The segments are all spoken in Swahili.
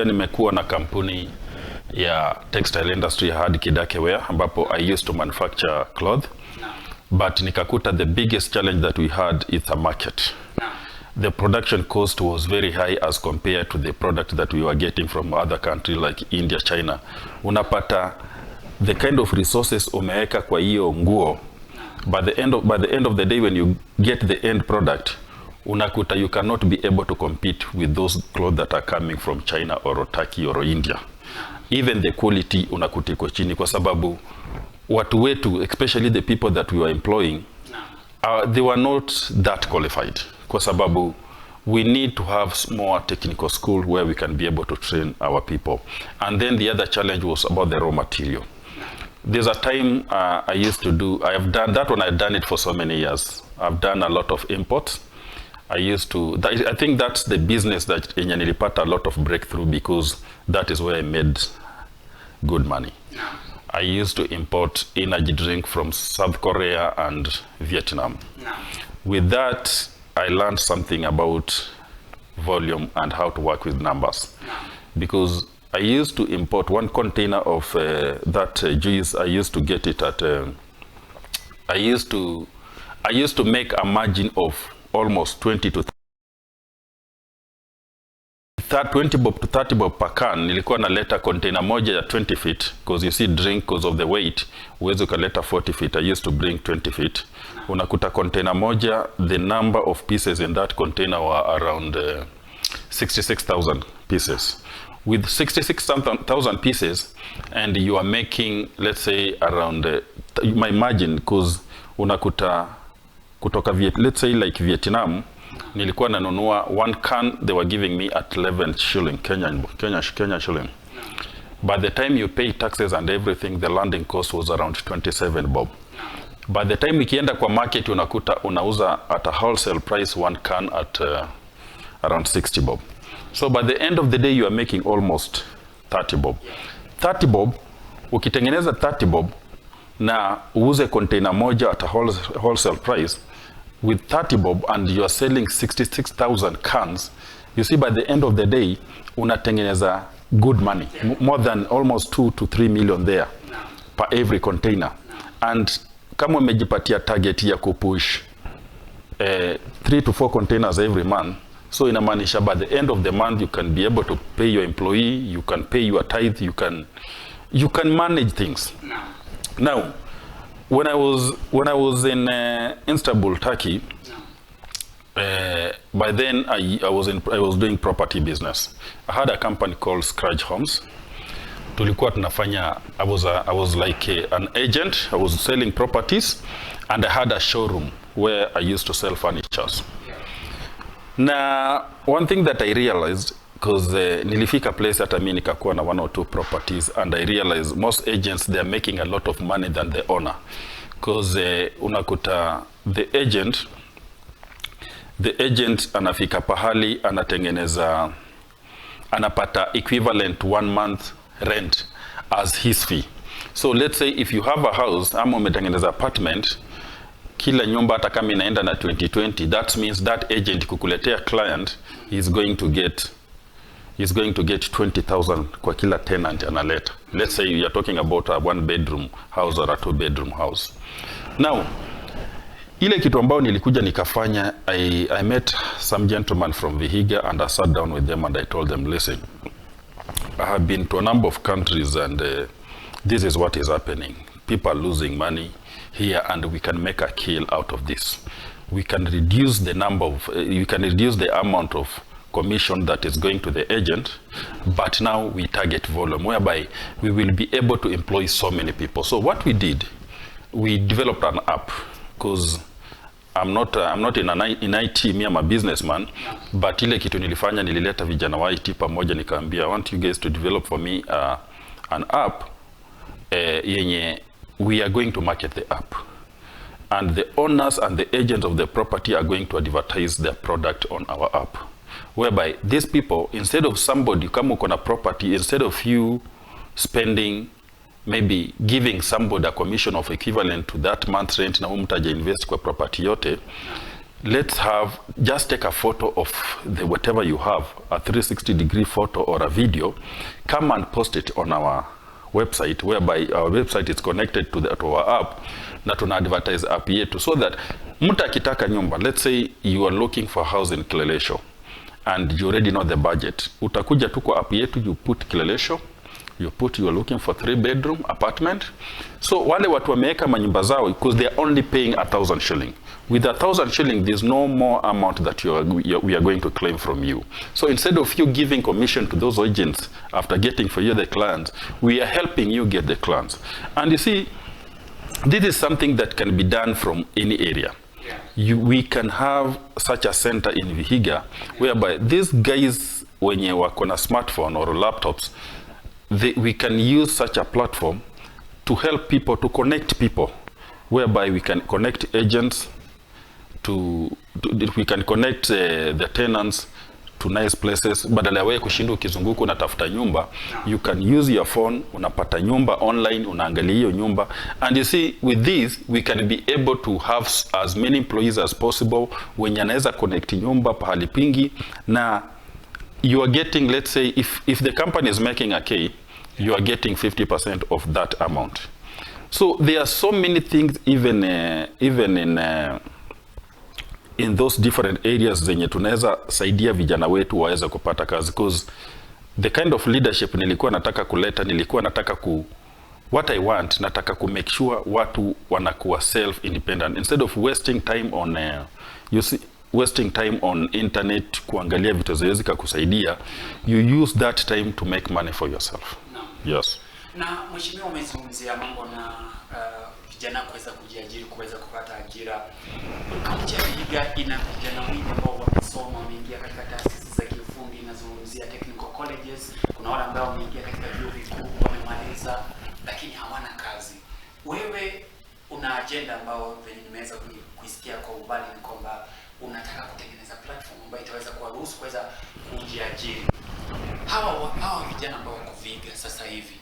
Nimekuwa na kampuni ya textile industry hard Kidake Wear ambapo I used to manufacture cloth. But nikakuta the biggest challenge that we had is the market. The production cost was very high as compared to the product that we were getting from other countries like India, China. Unapata the kind of resources umeweka kwa hiyo nguo, by the end of the day when you get the end product, unakuta you cannot be able to compete with those clothes that are coming from China or Turkey or India. Even the quality unakuta iko chini kwa sababu watu wetu, especially the people that we were employing, they were not that qualified. Kwa sababu we need to have more technical school where we can be able to train our people. And then the other challenge was about the raw material. There's a time I have done that when I've done it for so many years. I've done a lot of imports. I think that's the business that nilipata a lot of breakthrough because that is where I made good money. I used to import energy drink from South Korea and Vietnam. With that, I learned something about volume and how to work with numbers. Because I used to import one container of that juice. I used to get it at, I used to make a margin of almost 20 bob to 30 bob per can. Nilikuwa naleta container moja ya 20 feet because you see drink because of the weight uwezi ukaleta 40 feet. I used to bring 20 feet. Unakuta container moja, the number of pieces in that container were around 66,000 pieces. With 66,000 pieces and you are making, let's say around my margin, because unakuta kutoka let's say like Vietnam, nilikuwa nanunua one can, they were giving me at 11 shilling Kenya shilling. By the time you pay taxes and everything, the landing cost was around 27 bob. By the time ikienda kwa market unakuta unauza at a wholesale price one can at around 60 bob. So by the end of the day you are making almost 30 bob. 30 bob, ukitengeneza 30 bob na uuze container moja at a wholesale price with 30 bob and you are selling 66,000 cans, you see by the end of the day unatengeneza good money, more than almost 2 to 3 million there per every container. And kama umejipatia target ya kupush 3 to 4 containers every month, so inamaanisha by the end of the month you can be able to pay your employee, you can pay your tithe, you can manage things. Now, when I was in Istanbul, Turkey, by then I was doing property business. I had a company called Scratch Homes. Tulikuwa tunafanya, I was like an agent. I was selling properties, and I had a showroom where I used to sell furnitures. Now, one thing that I realized, because nilifika place hata mimi nikakuwa na 1 or 2 properties, and I realized most agents, they are making a lot of money than the owner. Because unakuta the agent anafika pahali anatengeneza, anapata equivalent 1 month rent as his fee. So let's say if you have a house ama umetengeneza apartment, kila nyumba hata kama inaenda na 2020, that means that agent kukuletea client is going to get 20,000 kwa kila tenant analeta. Let's say you are talking about a 1 bedroom house or a 2 bedroom house. Now, ile kitu ambao nilikuja nikafanya, I met some gentlemen from VIHIGA and I sat down with them and I told them, listen, I have been to a number of countries and this is what is happening. People are losing money here and we can make a kill out of this. We can reduce the amount of commission that is going to the agent, but now we target volume whereby we will be able to employ so many people. So what we did, we developed an app, because I'm not in IT, me I'm a businessman, but ile kitu nilifanya nilileta vijana wa IT pamoja nikaambia, I want you guys to develop for me an app yenye we are going to market the app. And the owners and the agents of the property are going to advertise their product on our app. Whereby these people, instead of somebody kama uko na property, instead of you spending, maybe giving somebody a commission of equivalent to that month's rent na mtaja invest kwa property yote, let's have, just take a photo of the whatever you have, a 360-degree photo or a video, come and post it on our website, whereby our website is connected to our app, na tuna advertise app yetu, so that mtu akitaka nyumba, let's say you are looking for a house in Kilelesho and you already know the budget, utakuja tu kwa app yetu, you put Kilelesho, you are looking for 3-bedroom apartment. So wale watu wameweka manyumba zao, because they are only paying 1,000 shilling. With 1,000 shilling, there's no more amount that we are going to claim from you. So instead of you giving commission to those agents after getting for you the clients, we are helping you get the clients. And you see, this is something that can be done from any area. We can have such a center in VIHIGA, whereby these guys, when you work on a smartphone or laptops, we can use such a platform to help people, to connect people, whereby we can connect agents we can connect the tenants to nice places. Badala ya wewe kushinda ukizunguka unatafuta nyumba, you can use your phone, unapata nyumba online, unaangalia hiyo nyumba. And you see, with this we can be able to have as many employees as possible wenye anaweza connect nyumba pahali pingi, na you are getting, let's say, if the company is making a K, you are getting 50% of that amount. So there are so many things, even in those different areas zenye tunaweza saidia vijana wetu waweze kupata kazi, because the kind of leadership nilikuwa nataka kuleta, what I want, nataka ku make sure watu wanakuwa self independent instead of wasting time on wasting time on internet kuangalia vitu zezi kusaidia. You use that time to make money for yourself. No. Yes. Na mheshimiwa, umezungumzia mambo na vijana kuweza kujiajiri, kuweza kupata ajira. Kaunti ya VIHIGA ina vijana wengi ambao wamesoma, wameingia katika taasisi za kiufundi, inazungumzia technical colleges. Kuna wale ambao wameingia katika vyuo vikuu, wamemaliza lakini hawana kazi. Wewe una agenda ambao nimeweza kuisikia kwa ubali, ni kwamba unataka kutengeneza platform ambayo itaweza kuwaruhusu kuweza kujiajiri. Hawa vijana ambao wako VIHIGA sasa hivi,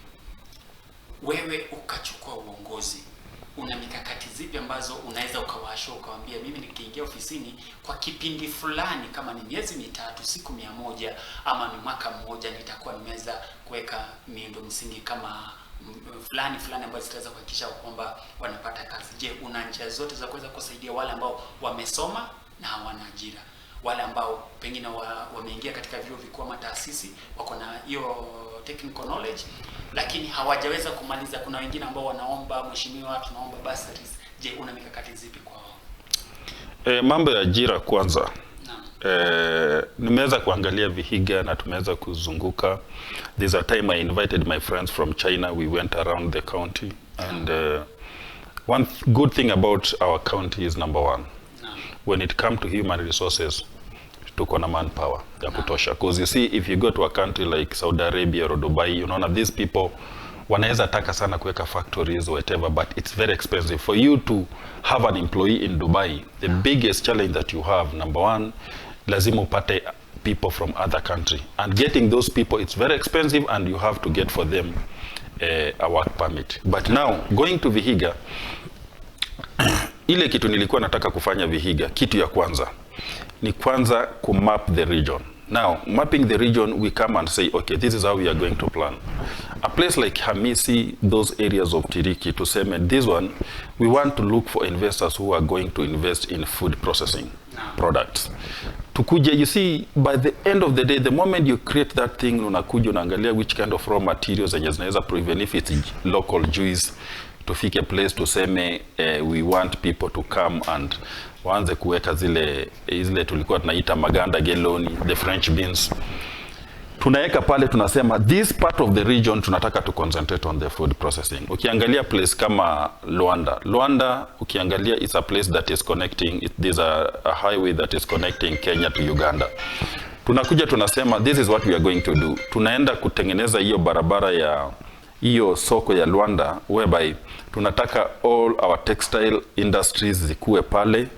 wewe ukachukua uongozi, una mikakati zipi ambazo unaweza ukawasho ukawaambia, mimi nikiingia ofisini kwa kipindi fulani, kama ni miezi 3, siku 100 ama ni mwaka mmoja, nitakuwa nimeweza kuweka miundo msingi kama fulani ambazo zitaweza kuhakikisha kwamba wanapata kazi? Je, una njia zote za kuweza kusaidia wale ambao wamesoma na hawana ajira, wale ambao pengine wameingia katika vyuo vikuu ama taasisi, wako na hiyo technical knowledge lakini hawajaweza kumaliza? Kuna wengine ambao wanaomba, mheshimiwa, tunaomba bursaries. Je, una mikakati zipi kwao? Mambo ya ajira kwanza. Nimeweza kuangalia VIHIGA na tumeweza kuzunguka. There's a time I invited my friends from China. We went around the county, and one good thing about our county is, number one, when it comes to human resources, tuko na manpower ya kutosha. Because you see, if you go to a country like Saudi Arabia or Dubai, you know, these people wanaweza taka sana kuweka factories or whatever, but it's very expensive. For you to have an employee in Dubai, the biggest challenge that you have, number one, lazima upate people from other country, and getting those people, it's very expensive, and you have to get for them a work permit. But now going to VIHIGA, ile kitu nilikuwa nataka kufanya VIHIGA, kitu ya kwanza ni kwanza ku map the region. Now, mapping the region, we come and say, okay, this is how we are going to plan. A place like Hamisi, those areas of Tiriki, to say, this one, we want to look for investors who are going to invest in food processing products. Tukuja, you see, by the end of the day, the moment you create that thing, unakuja unaangalia which kind of raw materials zenye zinaweza prevent, if it's local juice, tufike place tuseme we want people to come and waanze kuweka zile tulikuwa tunaita maganda geloni, the French beans. Tunaweka pale, tunasema this part of the region tunataka to concentrate on the food processing. Ukiangalia place kama Luanda, ukiangalia it's a place that is connecting, there's a highway that is connecting Kenya to Uganda. Tunakuja tunasema this is what we are going to do. Tunaenda kutengeneza hiyo barabara ya hiyo soko ya Luanda, whereby tunataka all our textile industries zikuwe pale,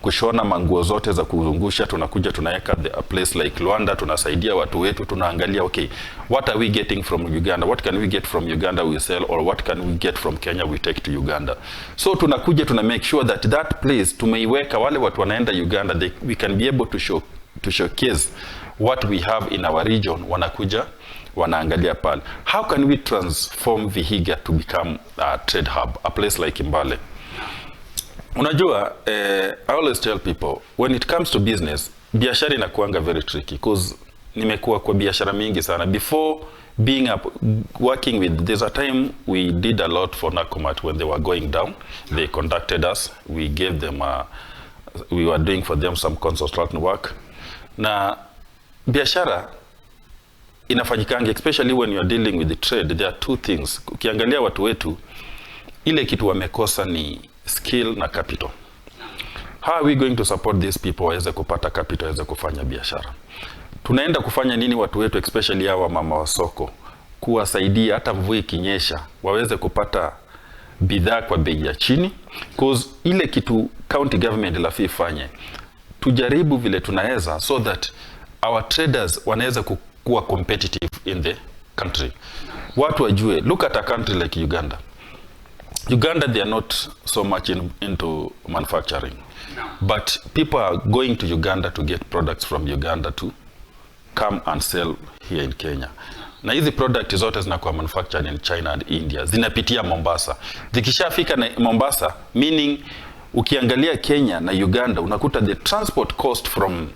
kushona manguo zote za kuzungusha, tunakuja tunaweka a place like Luanda, tunasaidia watu wetu, tunaangalia okay, what are we getting from Uganda, what can we get from Uganda we sell, or what can we get from Kenya we take to Uganda. So tunakuja tuna make sure that that place tumeiweka, wale watu wanaenda Uganda we can be able to showcase what we have in our region, wanakuja wanaangalia pale. How can we transform VIHIGA to become a trade hub, a place like Mbale? Unajua, I always tell people, when it comes to business, biashara inakuanga very tricky, because nimekuwa kwa biashara mingi sana. Before being working with, there's a time we did a lot for Nakumatt when they were going down. They contacted us, we gave them, we were doing for them some consultant work. Na biashara inafanyikanga, especially when you are dealing with the trade, there are two things. Ukiangalia watu wetu, ile kitu wamekosa ni skill na capital. How are we going to support these people waweze kupata capital, waweze kufanya biashara? Tunaenda kufanya nini watu wetu, especially hawa mama wa soko, kuwasaidia hata mvua ikinyesha waweze kupata bidhaa kwa bei ya chini? Because ile kitu county government lafaa ifanye, tujaribu vile tunaweza, so that our traders wanaweza kuwa competitive in the country. Watu wajue, look at a country like Uganda. Uganda, they are not so much into manufacturing, but people are going to Uganda to get products from Uganda to come and sell here in Kenya. Na hizi product zote zinakuwa manufactured in China and India, zinapitia Mombasa. Zikishafika na Mombasa, meaning ukiangalia Kenya na Uganda, unakuta the transport cost from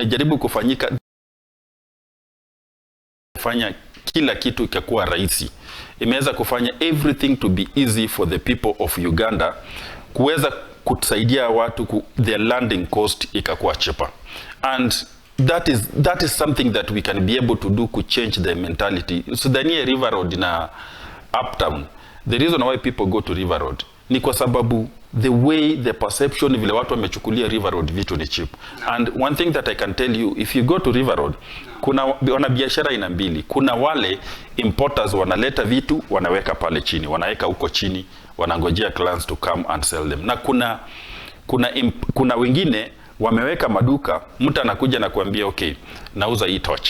jaribu kufanyika, fanya kila kitu ikakuwa rahisi. Imeweza kufanya everything to be easy for the people of Uganda, kuweza kusaidia watu their landing cost ikakuwa cheaper. And that is something that we can be able to do to change the mentality. So the near River Road na uptown, the reason why people go to River Road ni kwa sababu the way, the perception vile watu wamechukulia River Road vitu ni cheap. And one thing that I can tell you, if you go to River Road, kuna wanabiashara aina mbili. Kuna wale importers wanaleta vitu wanaweka pale chini, wanaweka huko chini, wanangojea clients to come and sell them. Na kuna wengine wameweka maduka, mtu anakuja na kuambia okay, nauza hii torch.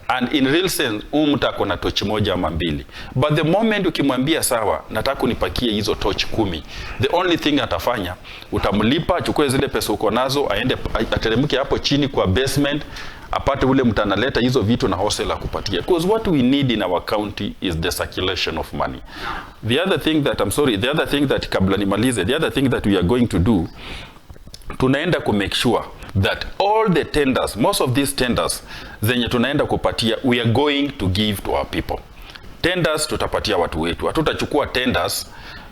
And in real sense, mtu ako na torch moja ama mbili. But the moment ukimwambia sawa, nataka unipakie hizo torch 10, the only thing atafanya, utamlipa, achukue zile pesa uko nazo, aende ateremke hapo chini kwa basement, apate ule mtu analeta hizo vitu na wholesale akupatia. Because what we need in our county is the circulation of money. The other thing that kabla nimalize, the other thing that we are going to do, tunaenda ku make sure that all the tenders, most of these tenders zenye tunaenda kupatia, we are going to give to our people. Tenders tutapatia watu wetu, hatutachukua tenders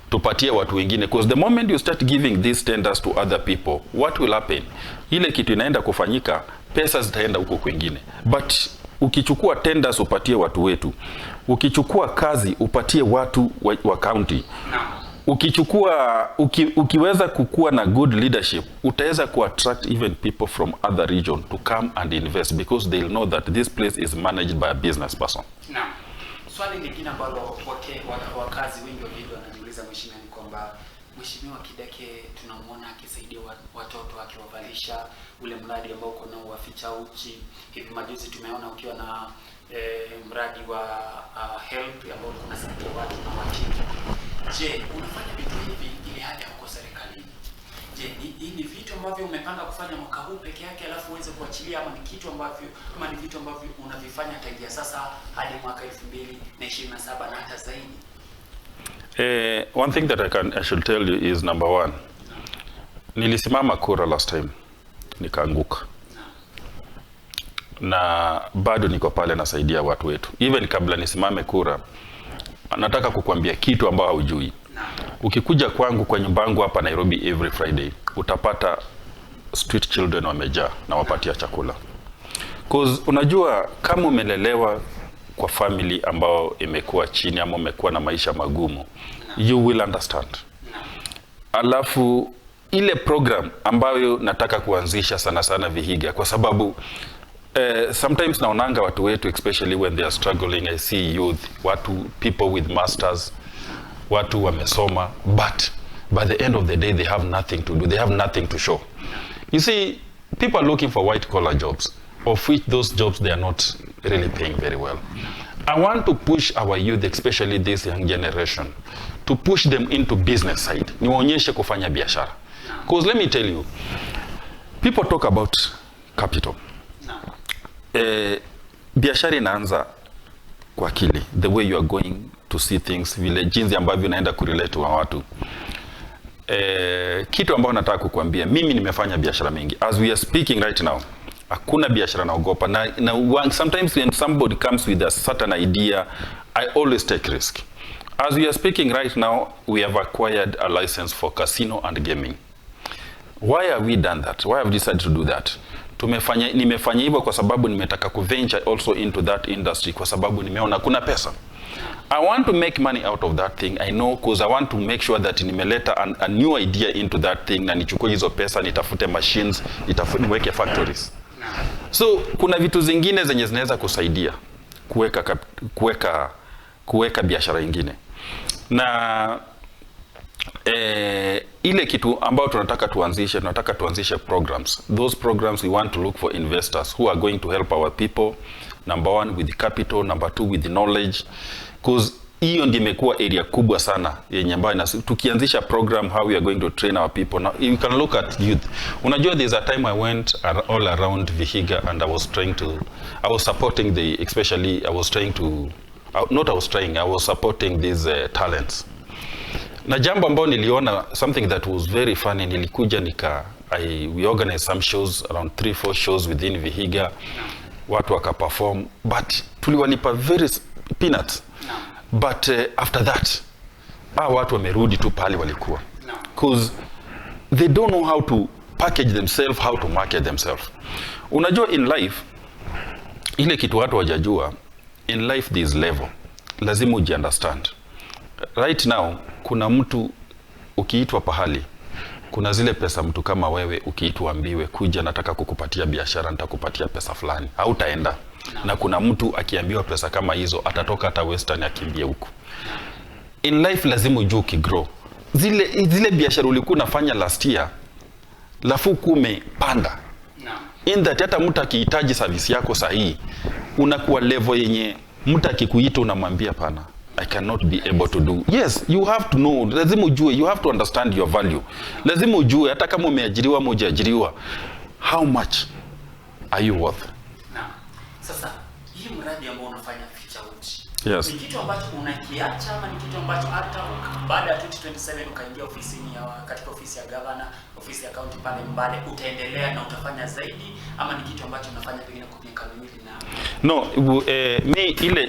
tupatie watu wengine, because the moment you start giving these tenders to other people, what will happen? Ile kitu inaenda kufanyika, pesa zitaenda huko kwingine. But ukichukua tenders upatie watu wetu, ukichukua kazi upatie watu wa county, ukiweza kukua na good leadership, utaweza attract even people from other region to come and invest, because they'll know that this place is managed by a business person. Naam. Swali lingine ambalo wakazi wengi wa video wanajiuliza mheshimiwa ni kwamba mheshimiwa Kideke tunamuona akisaidia watoto akiwavalisha ule mradi ambao uko nao waficha uchi. Hivi majuzi tumeona ukiwa na mradi wa help ambao unasaidia watu na watoto. Je, unafanya vitu hivi ili hali huko serikalini? Je, hii ni vitu ambavyo umepanga kufanya mwaka huu peke yake alafu uweze kuachilia, ama ni kitu ambavyo unavifanya tangia sasa hadi mwaka 2027 na hata zaidi? One thing that I should tell you is number one. Nilisimama kura last time, nikaanguka. Na bado niko pale nasaidia watu wetu. Even kabla nisimame kura, nataka kukuambia kitu ambao hujui. Ukikuja kwangu kwa nyumba yangu hapa Nairobi every Friday, utapata street children wamejaa na wapatia chakula. Cause unajua kama umelelewa kwa family ambao imekuwa chini ama umekuwa na maisha magumu, you will understand. Alafu ile program ambayo nataka kuanzisha sana VIHIGA, kwa sababu Sometimes naonanga watu wetu, especially when they are struggling, I see youth, people with masters, watu wamesoma, but by the end of the day they have nothing to do, they have nothing to show. You see, people are looking for white collar jobs, of which those jobs they are not really paying very well. I want to push our youth, especially this young generation, to push them into business side. Niwaonyeshe kufanya biashara. Because let me tell you, people talk about capital. Biashara inaanza kwa akili, the way you are going to see things, vile jinsi ambavyo unaenda kurelate wa watu. Kitu ambao nataka kukuambia, mimi nimefanya biashara mingi. As we are speaking right now, hakuna biashara naogopa. Na sometimes when somebody comes with a certain idea, I always take risk. As we are speaking right now, we have acquired a license for casino and gaming. Why have we done that? Why have we decided to do that? Nimefanya hivyo kwa sababu nimetaka kuventure also into that industry kwa sababu nimeona kuna pesa. I want to make money out of that thing. I know, because I want to make sure that nimeleta a new idea into that thing na nichukue hizo pesa, nitafute machines, niweke factories. So kuna vitu zingine zenye zinaweza kusaidia kuweka biashara nyingine. Na ile kitu ambao tunataka tuanzishe programs. Those programs we want to look for investors who are going to help our people, number one with the capital, number two with the knowledge, because hiyo ndio imekuwa area kubwa sana yenye ambayo tukianzisha program how we are going to train our people. Now you can look at youth. Unajua there's a time I went all around VIHIGA and I was supporting these talents. Na jambo ambao niliona, something that was very funny, nilikuja we organized some shows, around 3-4 shows within VIHIGA, watu waka perform, but tuliwalipa very peanuts. But after that, watu wamerudi tu pale walikuwa. Because they don't know how to package themselves, how to market themselves. Unajua in life, ile kitu watu wajajua, in life there is level. Lazima ujiunderstand. Right now, kuna mtu ukiitwa pahali, kuna zile pesa mtu kama wewe ukiitwa ambiwe kuja nataka kukupatia biashara, nitakupatia pesa fulani, hautaenda. Na kuna mtu akiambiwa pesa kama hizo atatoka hata Western akimbie huko. In life lazima ujue ukigrow. Zile biashara ulikuwa unafanya last year, lafu kumepanda. In that hata mtu akihitaji service yako sahihi, unakuwa level yenye mtu akikuita unamwambia pana, I cannot be able to do. Yes, you have to know. Lazima ujue, you have to understand your value. Lazima ujue hata kama umeajiriwa ama hujaajiriwa, how much are you worth? Sasa hii mradi ambao unafanya Future Watch, yes, ni kitu ambacho unakiacha ama ni kitu ambacho hata baada ya 2027 ukaingia katika ofisi ya governor, ofisi ya county pale Mbale, utaendelea na utafanya zaidi, ama ni kitu ambacho unafanya pengine kwa miaka miwili na no,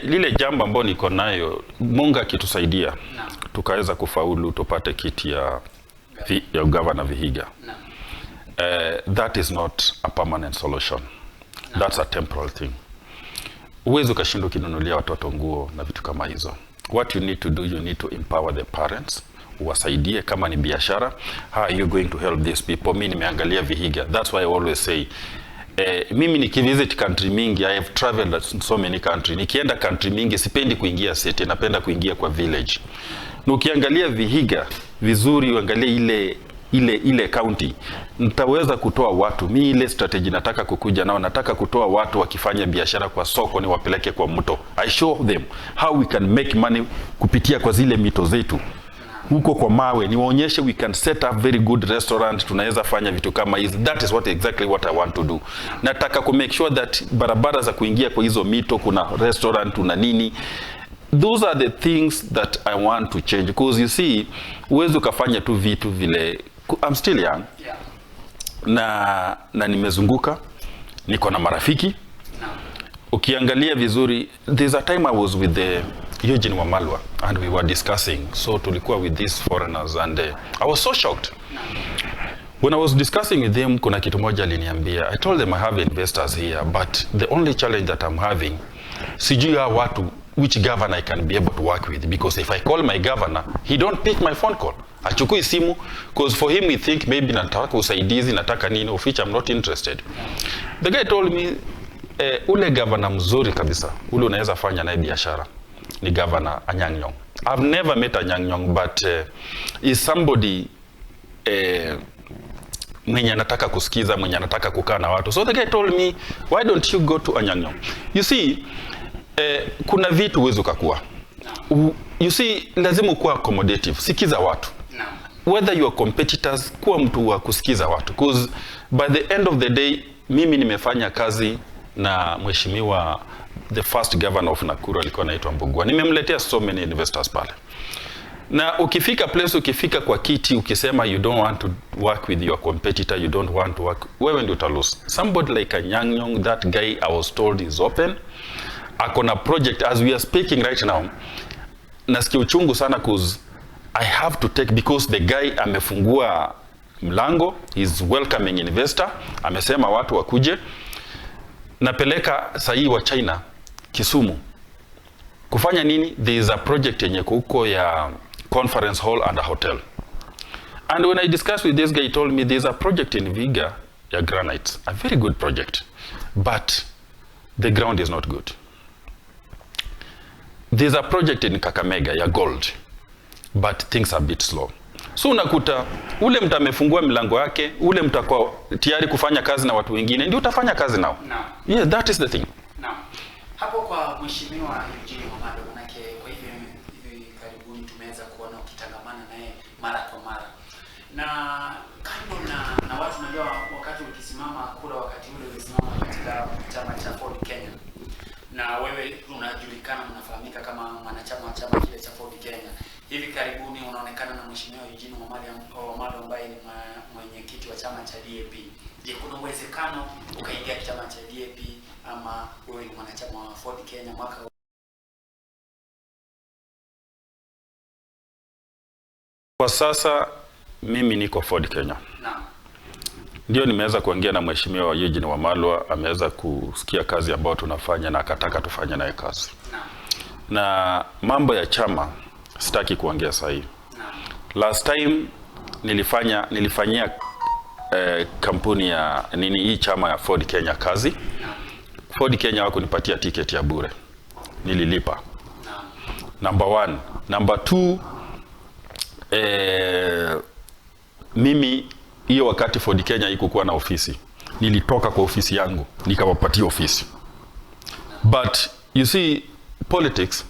lile jambo ambalo niko nayo, Mungu akitusaidia tukaweza kufaulu tupate kiti ya governor VIHIGA. That is not a permanent solution. That's a temporal thing. Uwezo kashindo kinunulia watoto nguo na vitu kama hizo. What you need to do, you need to empower the parents. Uwasaidie kama ni biashara. How are you going to help these people? Mimi nimeangalia VIHIGA. That's why I always say, mimi nikivisit country mingi, I have traveled so many country. Nikienda country mingi, sipendi kuingia city, napenda kuingia kwa village. Na ukiangalia VIHIGA vizuri, uangalie ile county, nitaweza kutoa watu. Mimi ile strategy nataka kukuja nao, nataka kutoa watu wakifanya biashara kwa soko, ni wapeleke kwa mto. I show them how we can make money kupitia kwa zile mito zetu. Huko kwa mawe, niwaonyeshe we can set up very good restaurant, tunaweza fanya vitu kama hizi. That is exactly what I want to do. Nataka ku make sure that barabara za kuingia kwa hizo mito kuna restaurant, una nini. Those are the things that I want to change, because you see, uwezo ukafanya tu vitu vile. I'm still young. Yeah. Na nimezunguka, niko na marafiki. Ukiangalia vizuri, there's a time I was with the Eugene Wamalwa and we were discussing. So tulikuwa with these foreigners and I was so shocked. When I was discussing with them, kuna kitu moja aliniambia. I told them I have investors here, but the only challenge that I'm having, sijui ya watu, which governor I can be able to work with, because if I call my governor, he don't pick my phone call. Achukui simu, because for him he think maybe nataka usaidizi, nataka nini, of which I'm not interested. The guy told me, ule governor mzuri kabisa, ule unaweza fanya naye biashara ni governor Anyang' Nyong'o. I've never met Anyang' Nyong'o, but is somebody mwenye anataka kusikiza, mwenye anataka kukaa na watu. So the guy told me, why don't you go to Anyang' Nyong'o? You see, kuna vitu uwezo kakua. You see, lazima kuwa accommodative, sikiza watu. Whether you are competitors, kuwa mtu wa kusikiza watu. Because by the end of the day, mimi nimefanya kazi na mheshimiwa the first governor of Nakuru alikuwa anaitwa Bonga. Nimemletea so many investors pale. Na ukifika place, ukifika kwa kiti, ukisema you don't want to work with your competitor, you don't want to work, wewe ndio utalose. Somebody like Anyang' Nyong'o, that guy I was told is open. Akona project as we are speaking right now. Nasikia uchungu sana cause I have to take, because the guy amefungua mlango, is welcoming investor, amesema watu wakuje. Napeleka sahi wa China Kisumu. Kufanya nini? There is a project yenye huko ya conference hall and a hotel. And when I discussed with this guy, he told me there's a project in VIHIGA, ya granite, a very good project, but the ground is not good. There's a project in Kakamega, ya gold, but things are a bit slow. So unakuta ule mtu amefungua milango yake, ule mtu kwa tayari kufanya kazi na watu wengine, ndio utafanya kazi nao. No. Yeah, that is the thing. No. Hapo kwa mheshimiwa Eugene Wamalwa, manake kwa hivi karibuni tumeweza kuona ukitangamana naye mara kwa mara. Na kando na watu najua wakati ukisimama kura, wakati ule ulisimama katika chama cha Ford Kenya. Na wewe unajulikana, unafahamika kama mwanachama wa chama kile cha Ford Kenya. Hivi karibuni unaonekana na mheshimiwa Eugene Wamalwa ambaye ni mwenyekiti wa chama cha DAP. Je, kuna uwezekano ukaingia chama cha DAP ama wewe ni mwanachama wa Ford Kenya mwaka huu? Kwa sasa mimi niko Ford Kenya. Naam. Ndio nimeweza kuongea na mheshimiwa Eugene Wamalwa, ameweza kusikia kazi ambayo tunafanya na akataka tufanye naye kazi. Naam. Na mambo ya chama sitaki kuongea sasa hivi. Naam. Last time nilifanyia kampuni ya hii chama ya Ford Kenya kazi. Naam. Ford Kenya wako nipatia ticket ya bure. Nililipa. Naam. Number 1. Number 2, mimi hiyo wakati Ford Kenya ikukuwa na ofisi, nilitoka kwa ofisi yangu nikawapatia ofisi. But you see, politics,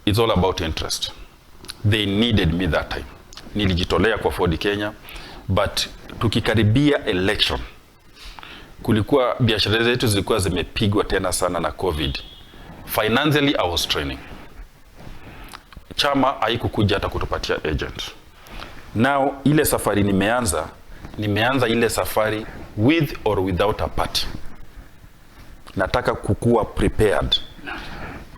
it's all about interest. They needed me that time. Nilijitolea kwa Ford Kenya, but tukikaribia election, kulikuwa biashara zetu zilikuwa zimepigwa tena sana na COVID. Financially I was training. Chama haikukuja hata kutupatia agent. Now ile safari nimeanza ile safari with or without a party. Nataka kukua prepared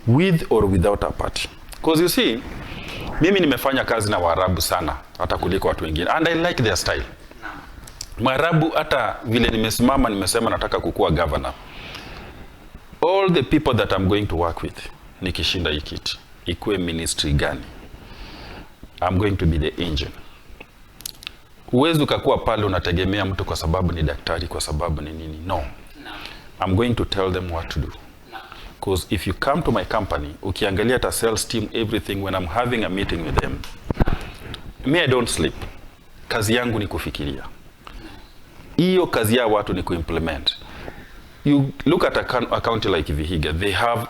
with or without a party. Because you see, mimi nimefanya kazi na Waarabu sana hata kuliko watu wengine, and I like their style. Waarabu hata vile nimesema nataka kukua governor. All the people that I'm going to work with, nikishinda hii kiti, ikuwe ministry gani, I'm going to be the engine. Huwezi ukakuwa pale unategemea mtu kwa sababu ni daktari, kwa sababu ni nini. No. I'm going to tell them what to do. Because if you come to my company, ukiangalia ta sales team, everything, when I'm having a meeting with them, me I don't sleep. Kazi yangu ni kufikiria. Hiyo kazi ya watu ni kuimplement. You look at a county like VIHIGA, they have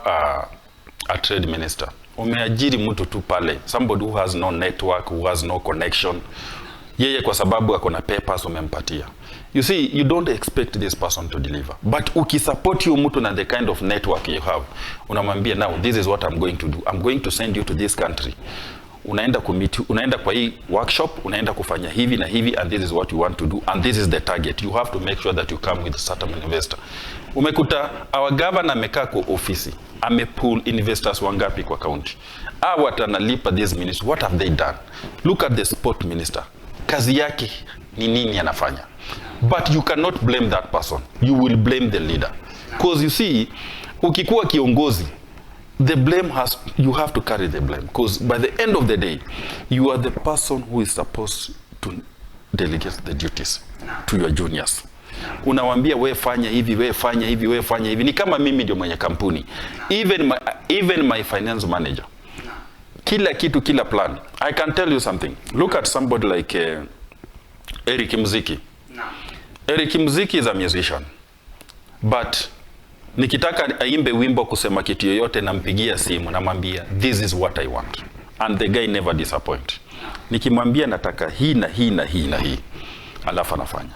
a trade minister. Umeajiri mtu tu pale, somebody who has no network, who has no connection. Yeye kwa sababu ako na papers umempatia. You see, you don't expect this person to deliver. But ukisupport you mtu na the kind of network you have, unamwambia now this is what I'm going to do. I'm going to send you to this country. Unaenda kwa hii workshop, unaenda kufanya hivi na hivi, and this is what you want to do, and this is the target. You have to make sure that you come with a certain investor. Umekuta our governor amekaa kwa ofisi, amepull investors wangapi kwa county. Watanalipa this minister, what have they done? Look at the sport minister. Kazi yake ni nini anafanya? But you cannot blame that person. You will blame the leader. Because you see, ukikuwa kiongozi, the blame you have to carry the blame. Because by the end of the day, you are the person who is supposed to delegate the duties to your juniors. Unawaambia wewe fanya hivi, wewe fanya hivi, wewe fanya hivi. Ni kama mimi ndio mwenye kampuni. Even my finance manager. Kila kitu, kila plan. I can tell you something. Look at somebody like Eric Mziki. Eric Mziki is a musician. But nikitaka aimbe wimbo kusema kitu yoyote nampigia simu namwambia this is what I want. And the guy never disappoint. Nikimwambia nataka hii na hii na hii na hii. Alafu anafanya.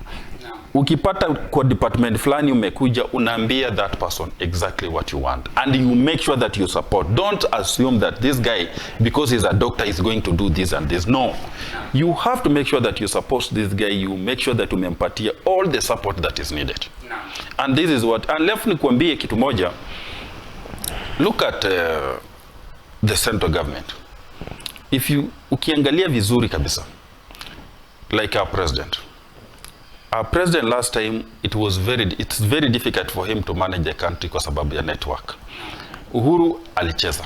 Ukipata kwa department fulani umekuja unaambia that person exactly what you want and you make sure that you support. Don't assume that this guy because he's a doctor is going to do this and this. No. You have to make sure that you support this guy. You make sure that umempatia all the support that is needed. And this is what, and left nikuambie kitu moja. Look at the central government. If you ukiangalia vizuri kabisa like our president. Our president last time it's very difficult for him to manage the country kwa sababu ya network. Uhuru alicheza.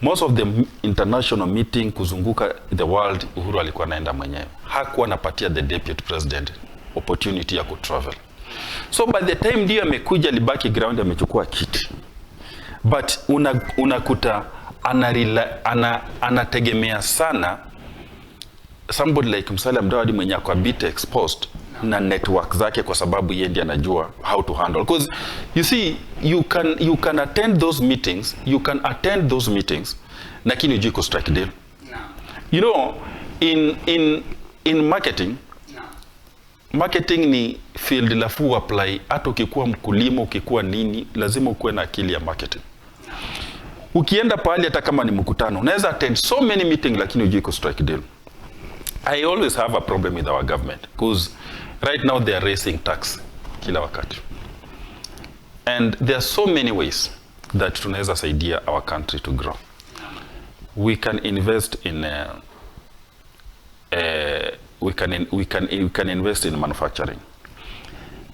Most of the international meeting kuzunguka the world Uhuru alikuwa anaenda mwenyewe. Hakuwa anapatia the deputy president opportunity ya kutravel. So by the time ndio amekuja libaki ground amechukua kiti. But unakuta anategemea sana somebody like Musalia Mudavadi mwenye kwa bit exposed na network zake kwa sababu yeye ndiye anajua how to handle. Because you see you can attend those meetings lakini hujui ku strike deal. You know in marketing marketing ni field lafu apply. Hata ukikuwa mkulima ukikuwa nini lazima ukuwe na akili ya marketing. Ukienda pale hata kama ni mkutano unaweza attend so many meetings lakini hujui ku strike deal. I always have a problem with our government because right now they are raising tax kila wakati. And there are so many ways that tunaweza saidia our country to grow. We can invest in we can invest in manufacturing.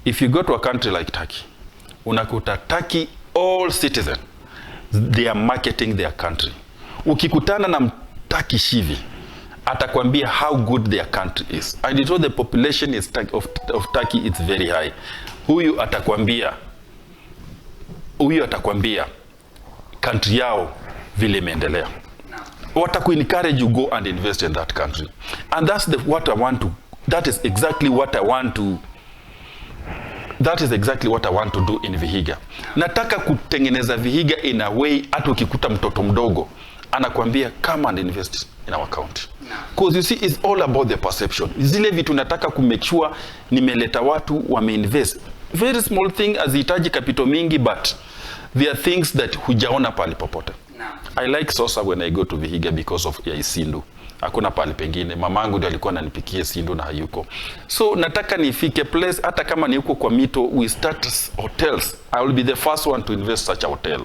If you go to a country like Turkey, unakuta Turkey all citizens they are marketing their country. Ukikutana na Turkish hivi atakwambia how good their country is. And you know the population is of Turkey is very high. Huyu atakwambia country yao vile imeendelea. Wataku encourage you go and invest in that country. And that is exactly what I want to do in VIHIGA. Nataka kutengeneza VIHIGA in a way hata ukikuta mtoto mdogo anakuambia come and invest in our county. Because you see it's all about the perception. Zile vitu nataka ku make sure nimeleta watu wameinvest. Very small thing azihitaji capital mingi but there are things that hujaona pale popote. I like Sosa when I go to VIHIGA because of ya Isindu. Hakuna pale pengine. Mamangu ndio alikuwa ananipikia Isindu na hayuko. So nataka nifike place hata kama ni huko kwa mito we start hotels. I will be the first one to invest such a hotel.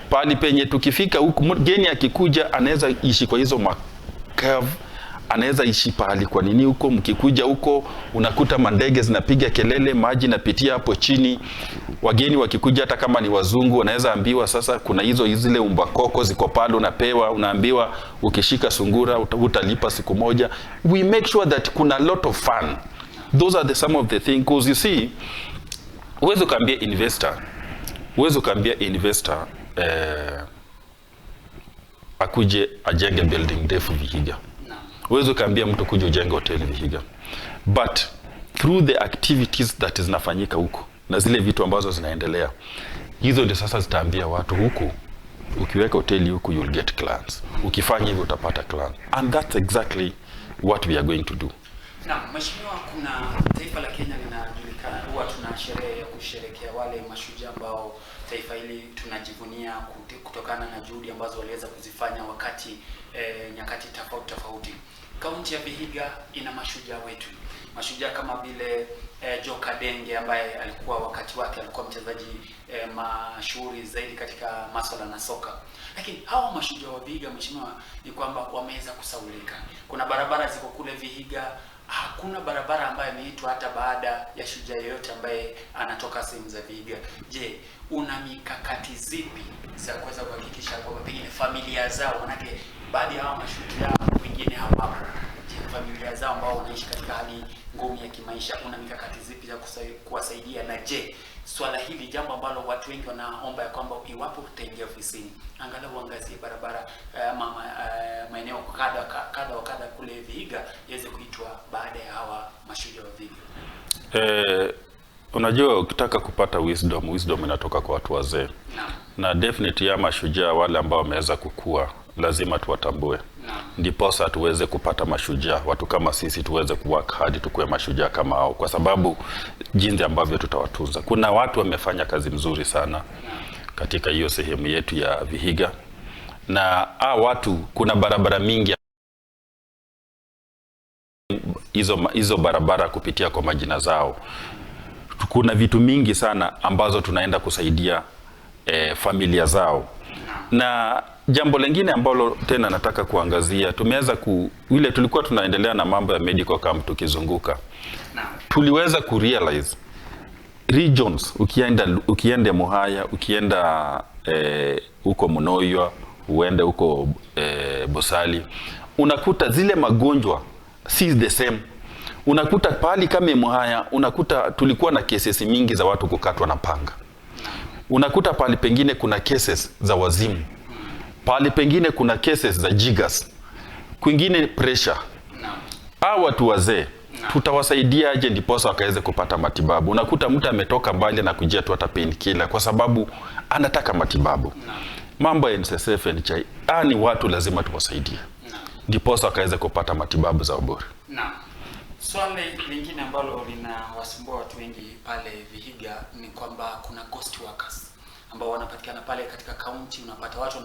Pali penye tukifika huku mgeni akikuja anaweza ishi kwa hizo makavu, anaweza ishi pahali kwa nini huko. Mkikuja huko unakuta mandege zinapiga kelele, maji napitia hapo chini. Wageni wakikuja hata kama ni wazungu wanaweza ambiwa sasa kuna zile umbakoko ziko pale unapewa, unaambiwa ukishika sungura utalipa siku moja. We make sure that kuna a lot of fun. Those are some of the things because you see uwezo kaambia investor akuje ajenge building ndefu VIHIGA. Uwezo kaambia mtu kuja ujenge hotel VIHIGA. But through the activities that zinafanyika huko na zile vitu ambazo zinaendelea, hizo ndio sasa zitaambia watu huku ukiweka hoteli huku you'll get clients. Ukifanya hivyo utapata clients. And that's exactly what we are going to do. Na mheshimiwa, kuna taifa la Kenya linajulikana huwa tuna sherehe ya kusherehekea wale mashujaa ambao taifa hili tunajivunia kutokana na juhudi ambazo waliweza kuzifanya wakati nyakati tofauti. Kaunti ya VIHIGA ina mashujaa wetu. Mashujaa kama vile Joka Denge ambaye alikuwa wakati wake alikuwa mchezaji mashuhuri zaidi katika masuala na soka. Lakini hawa mashujaa wa VIHIGA mheshimiwa ni kwamba wameweza kusaulika. Kuna barabara ziko kule VIHIGA, hakuna barabara ambayo imeitwa hata baada ya shujaa yoyote ambaye anatoka sehemu za VIHIGA. Je, una mikakati zipi za kuweza kuhakikisha kwamba pengine familia zao, manake baadhi ya hawa mashujaa wengine hawapo, familia zao ambao wanaishi katika hali ngumu ya kimaisha, una mikakati zipi za kuwasaidia? Na je, swala hili jambo ambalo watu wengi wanaomba ya kwamba iwapo utaingia ofisini angalau uangazie barabara maeneo kadha wa kadha kule Vihiga iweze kuitwa baada ya hawa mashujaa wa Vihiga. Unajua ukitaka kupata wisdom inatoka kwa watu wazee. Na definitely ya mashujaa wale ambao wameweza kukua lazima tuwatambue. Ndiposa tuweze kupata mashujaa, watu kama sisi tuweze kuwork hard tukue mashujaa kama hao, kwa sababu jinsi ambavyo tutawatunza. Kuna watu wamefanya kazi mzuri sana katika hiyo sehemu yetu ya Vihiga, na watu kuna barabara mingi hizo barabara kupitia kwa majina zao. Kuna vitu mingi sana ambazo tunaenda kusaidia familia zao. Na jambo lingine ambalo tena nataka kuangazia, tumeweza ile tulikuwa tunaendelea na mambo ya medical camp tukizunguka. Tuliweza kurealize regions, ukienda Muhaya, ukienda huko Munoywa, uende huko Bosali, unakuta zile magonjwa si the same. Unakuta pali kama Muhaya, unakuta tulikuwa na cases mingi za watu kukatwa na panga. Unakuta pali pengine kuna cases za wazimu. Pali pengine kuna cases za jigas. Kwingine pressure. Watu wazee tutawasaidia aje ndiposa wakaweze kupata matibabu? Unakuta mtu ametoka mbali na kujia tu hata painkiller kwa sababu anataka matibabu. Mambo ya NSSF NHI, ni watu lazima tuwasaidie ndiposa wakaweze kupata matibabu za ubora. Swali lingine ambalo linawasumbua watu wengi pale Vihiga ni kwamba kuna ghost workers ambao wanapatikana pale katika kaunti. Unapata watu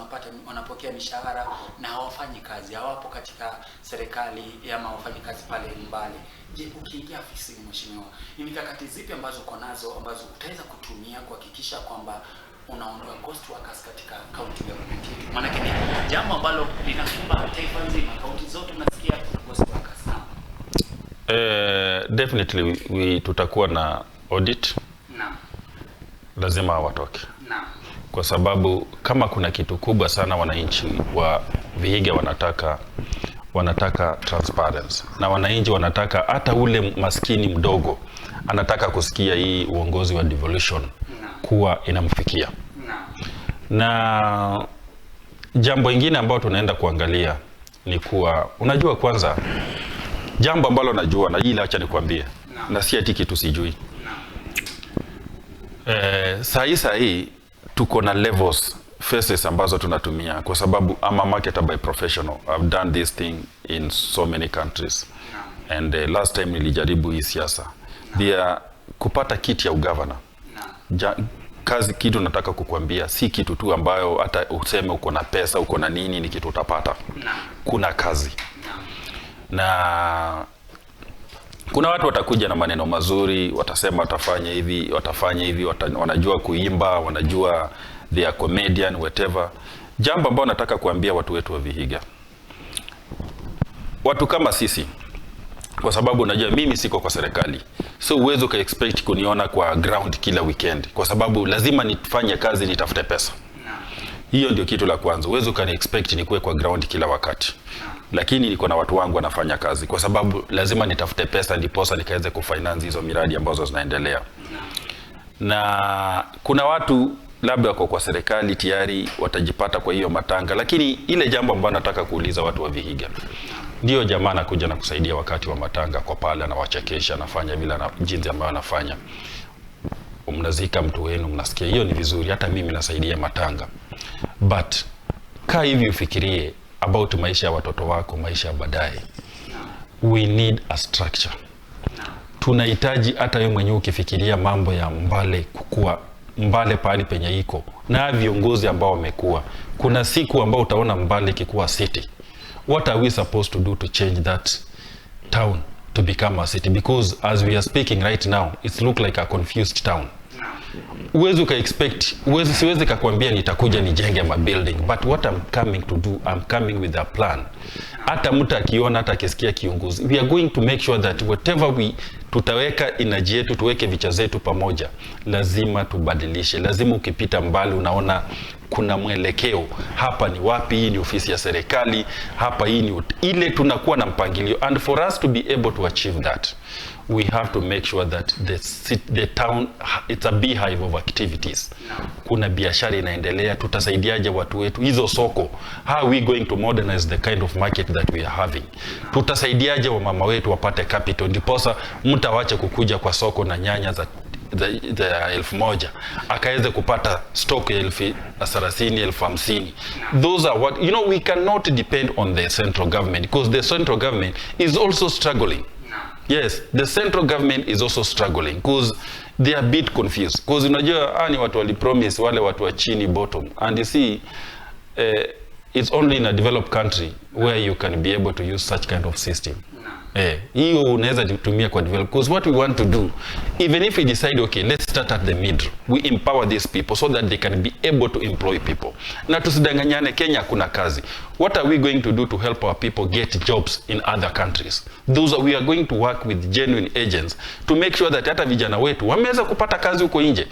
wanapokea mishahara na hawafanyi kazi, hawapo katika serikali ama hawafanyi kazi pale mbali. Je, ukiingia ofisini mheshimiwa, ni mikakati zipi ambazo uko nazo ambazo utaweza kutumia kuhakikisha kwamba unaondoa ghost workers katika county government yetu? Maana ni jambo ambalo linakumba taifa nzima, kaunti zote unasikia ghost workers. Definitely tutakuwa na audit. Lazima watoke. Kwa sababu kama kuna kitu kubwa sana wananchi wa Vihiga wanataka transparency, na wananchi wanataka hata ule maskini mdogo anataka kusikia hii uongozi wa devolution kuwa inamfikia. Na jambo lingine ambalo tunaenda kuangalia ni kuwa, unajua kwanza jambo ambalo najua na hili acha nikwambie, na si ati kitu sijui. Sahi tuko na levels, phases ambazo tunatumia, kwa sababu I'm a marketer by professional. I've done this thing in so many countries. And last time nilijaribu hii siasa. Kupata kiti ya ugavana. Kazi kitu nataka kukuambia, si kitu tu ambayo hata useme uko na pesa, uko na nini, ni kitu utapata. Kuna kazi. Na kuna watu watakuja na maneno mazuri, watasema watafanya hivi, wanajua kuimba, wanajua they are comedian, whatever. Jambo ambalo nataka kuambia watu wetu wa Vihiga, watu kama sisi, kwa sababu unajua mimi siko kwa serikali, so uwezo ka expect kuniona kwa ground kila weekend, kwa sababu lazima nifanye kazi, nitafute pesa. Hiyo ndio kitu la kwanza. Uwezo ka expect nikuwe kwa ground kila wakati. Lakini niko na watu wangu wanafanya kazi, kwa sababu lazima nitafute pesa ndiposa nikaweze kufinance hizo miradi ambazo zinaendelea. Na kuna watu labda wako kwa serikali tayari watajipata kwa hiyo matanga, lakini ile jambo ambalo nataka kuuliza watu wa Vihiga, ndio jamaa anakuja na kusaidia wakati wa matanga kwa pale, na wachekesha, nafanya vile na jinsi ambayo anafanya. Mnazika mtu wenu, mnasikia hiyo ni vizuri, hata mimi nasaidia matanga. But kaa hivi ufikirie about maisha ya watoto wako, maisha ya baadaye. We need a structure. Tunahitaji hata wewe mwenyewe ukifikiria mambo ya Mbale kukua, Mbale pale penye iko na viongozi ambao wamekuwa, kuna siku ambao utaona Mbale kikuwa city. What are we supposed to do to change that town to become a city? Because as we are speaking right now, it look like a confused town. Uwezo ka expect, siwezi kakwambia nitakuja nijenge ma building, but what I'm coming to do, I'm coming with a plan. Hata mtu akiona, hata akisikia kiongozi, we are going to make sure that whatever tutaweka energy yetu, tuweke vicha zetu pamoja, lazima tubadilishe. Lazima ukipita mbali unaona kuna mwelekeo. Hapa ni wapi, hii ni ofisi ya serikali, hapa hii ni ile, tunakuwa na mpangilio. And for us to be able to achieve that, we have to make sure that the town, it's a beehive of activities. Kuna biashara inaendelea, tutasaidiaje watu wetu? Hizo soko, how are we going to modernize the kind of market that we are having? Tutasaidiaje wa mama wetu wapate capital, ndiposa mtu awache kukuja kwa soko na nyanya za 1,000 akaweze kupata stock ya 30,000, 50,000. Those are what, you know, we cannot depend on the central government, because the central government is also struggling. Yes, the central government is also struggling because they are a bit confused. Because unajua ni watu wali promise wale watu wa chini bottom, and you see it's only in a developed country where you can be able to use such kind of system. Hiyo unaweza kutumia kwa develop, because what we want to do, even if we decide okay, let's start at the middle, we empower these people so that they can be able to employ people. Na tusidanganyane, Kenya kuna kazi. What are we going to do to help our people get jobs in other countries? We are going to work with genuine agents to make sure that hata vijana wetu wameweza kupata kazi huko nje.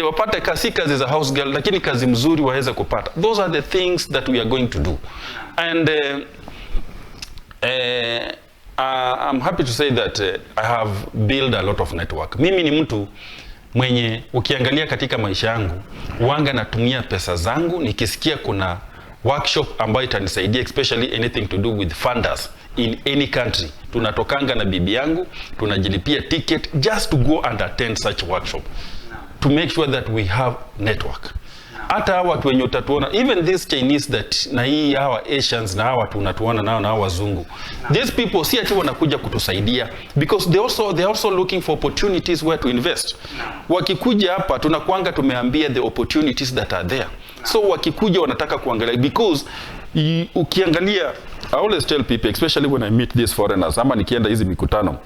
Wapate kazi za house girl, lakini kazi mzuri waweza kupata. Those are the things that we are going to do. And I'm happy to say that I have built a lot of network. Mimi ni mtu mwenye ukiangalia katika maisha yangu, wanga natumia pesa zangu nikisikia kuna workshop ambayo itanisaidia, especially anything to do with funders in any country. Tunatokanga na bibi yangu, tunajilipia ticket just to go and attend such workshop to make sure that we have network. Hata watu wenye utatuona, even these Chinese that na hii hawa Asians na hawa tunatuona nao na hawa wazungu, these people si ati wanakuja kutusaidia because they are also looking for opportunities where to invest. Wakikuja hapa tunakuanga tumeambia the opportunities that are there. So wakikuja wanataka kuangalia, because ukiangalia, I always tell people, especially when I meet these foreigners, ama nikienda hizi mikutano,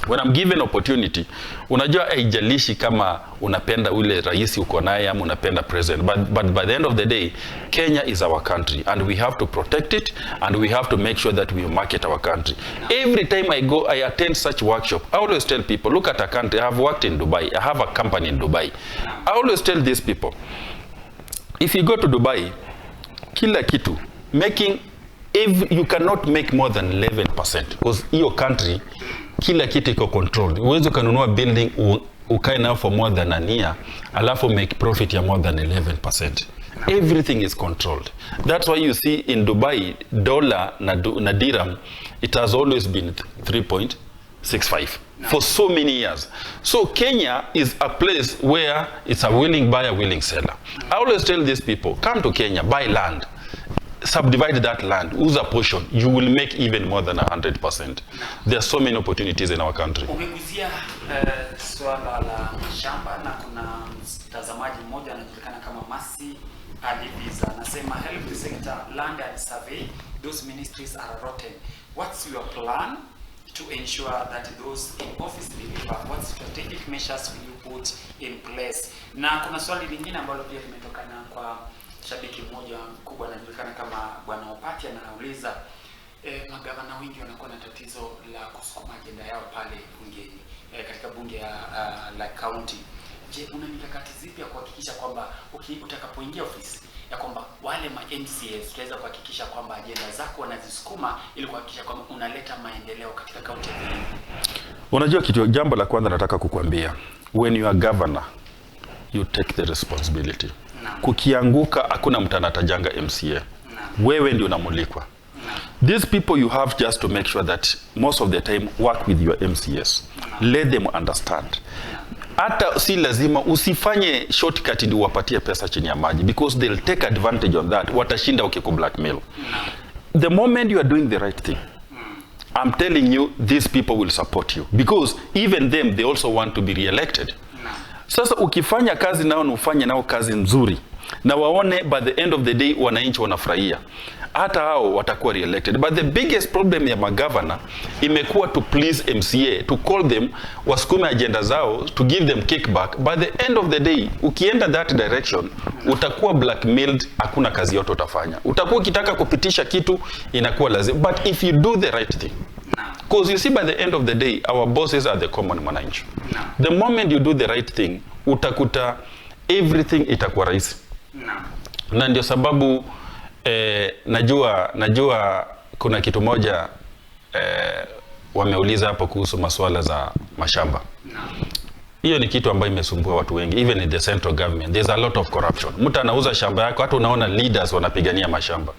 when I'm given opportunity, unajua haijalishi kama unapenda ule rais uko naye ama unapenda president, but by the end of the day, Kenya is our country and we have to protect it, and we have to make sure that we market our country. Every time I attend such workshop, I always tell people, look at a country. I have worked in Dubai. I have a company in Dubai. I always tell these people, if you go to Dubai, kila kitu, you cannot make more than 11%, because your country, kila kitu iko controlled. Uwezo kanunua building ukae nao for more than a year, alafu make profit ya more than 11%. Everything is controlled. That's why you see in Dubai, dollar na dirham, it has always been 3.65 for so many years. So Kenya is a place where it's a willing buyer, willing seller. I always tell these people, come to Kenya, buy land, subdivide that land, use a portion, you will make even more than 100%. There are so many opportunities in our country. Umeguzia swala la mashamba, na kuna mtazamaji mmoja anajulikana kama Masi Alibiza, anasema help the sector, land and survey, those ministries are rotten. What's your plan to ensure that those in office deliver? What strategic measures will you put in place? Na kuna swali lingine ambalo pia limetokana kwa shabiki mmoja mkubwa anajulikana kama Bwana Opati, anauliza magavana wengi wanakuwa na tatizo la kusukuma agenda yao pale bungeni, katika bunge la county. Je, una mikakati zipi ya kuhakikisha kwamba utakapoingia ofisi ya kwamba wale ma MCAs tutaweza kuhakikisha kwamba agenda zako wanazisukuma ili kuhakikisha kwamba unaleta maendeleo katika county hii? Unajua jambo la kwanza nataka kukuambia, when you are governor, you take the responsibility. Kukianguka hakuna mtu anatajanga MCA. Wewe ndio unamulikwa. These people you have just to make sure that most of the time work with your MCAs. Let them understand. Hata si lazima usifanye shortcut ndio wapatie pesa chini ya maji, because they'll take advantage on that. Watashinda ukiku blackmail. The moment you are doing the right thing, I'm telling you, these people will support you, because even them, they also want to be re-elected. Sasa ukifanya kazi nao na ufanye nao kazi nzuri, na waone by the end of the day wananchi wanafurahia, hata hao watakuwa re-elected. But the biggest problem ya magavana imekuwa to please MCA, to call them, wasukume agenda zao, to give them kickback. By the end of the day, ukienda that direction, utakuwa blackmailed, hakuna kazi yote utafanya. Utakuwa ukitaka kupitisha kitu, inakuwa lazima. But if you do the right thing, because you see, by the end of the day, our bosses are the common mwananchi. The moment you do the right thing, utakuta everything itakuwa rahisi. Na ndio sababu najua kuna kitu moja wameuliza hapo kuhusu masuala za mashamba. Hiyo ni kitu ambayo imesumbua watu wengi, even in the central government. There's a lot of corruption. Mtu anauza shamba yako, hata unaona leaders wanapigania mashamba.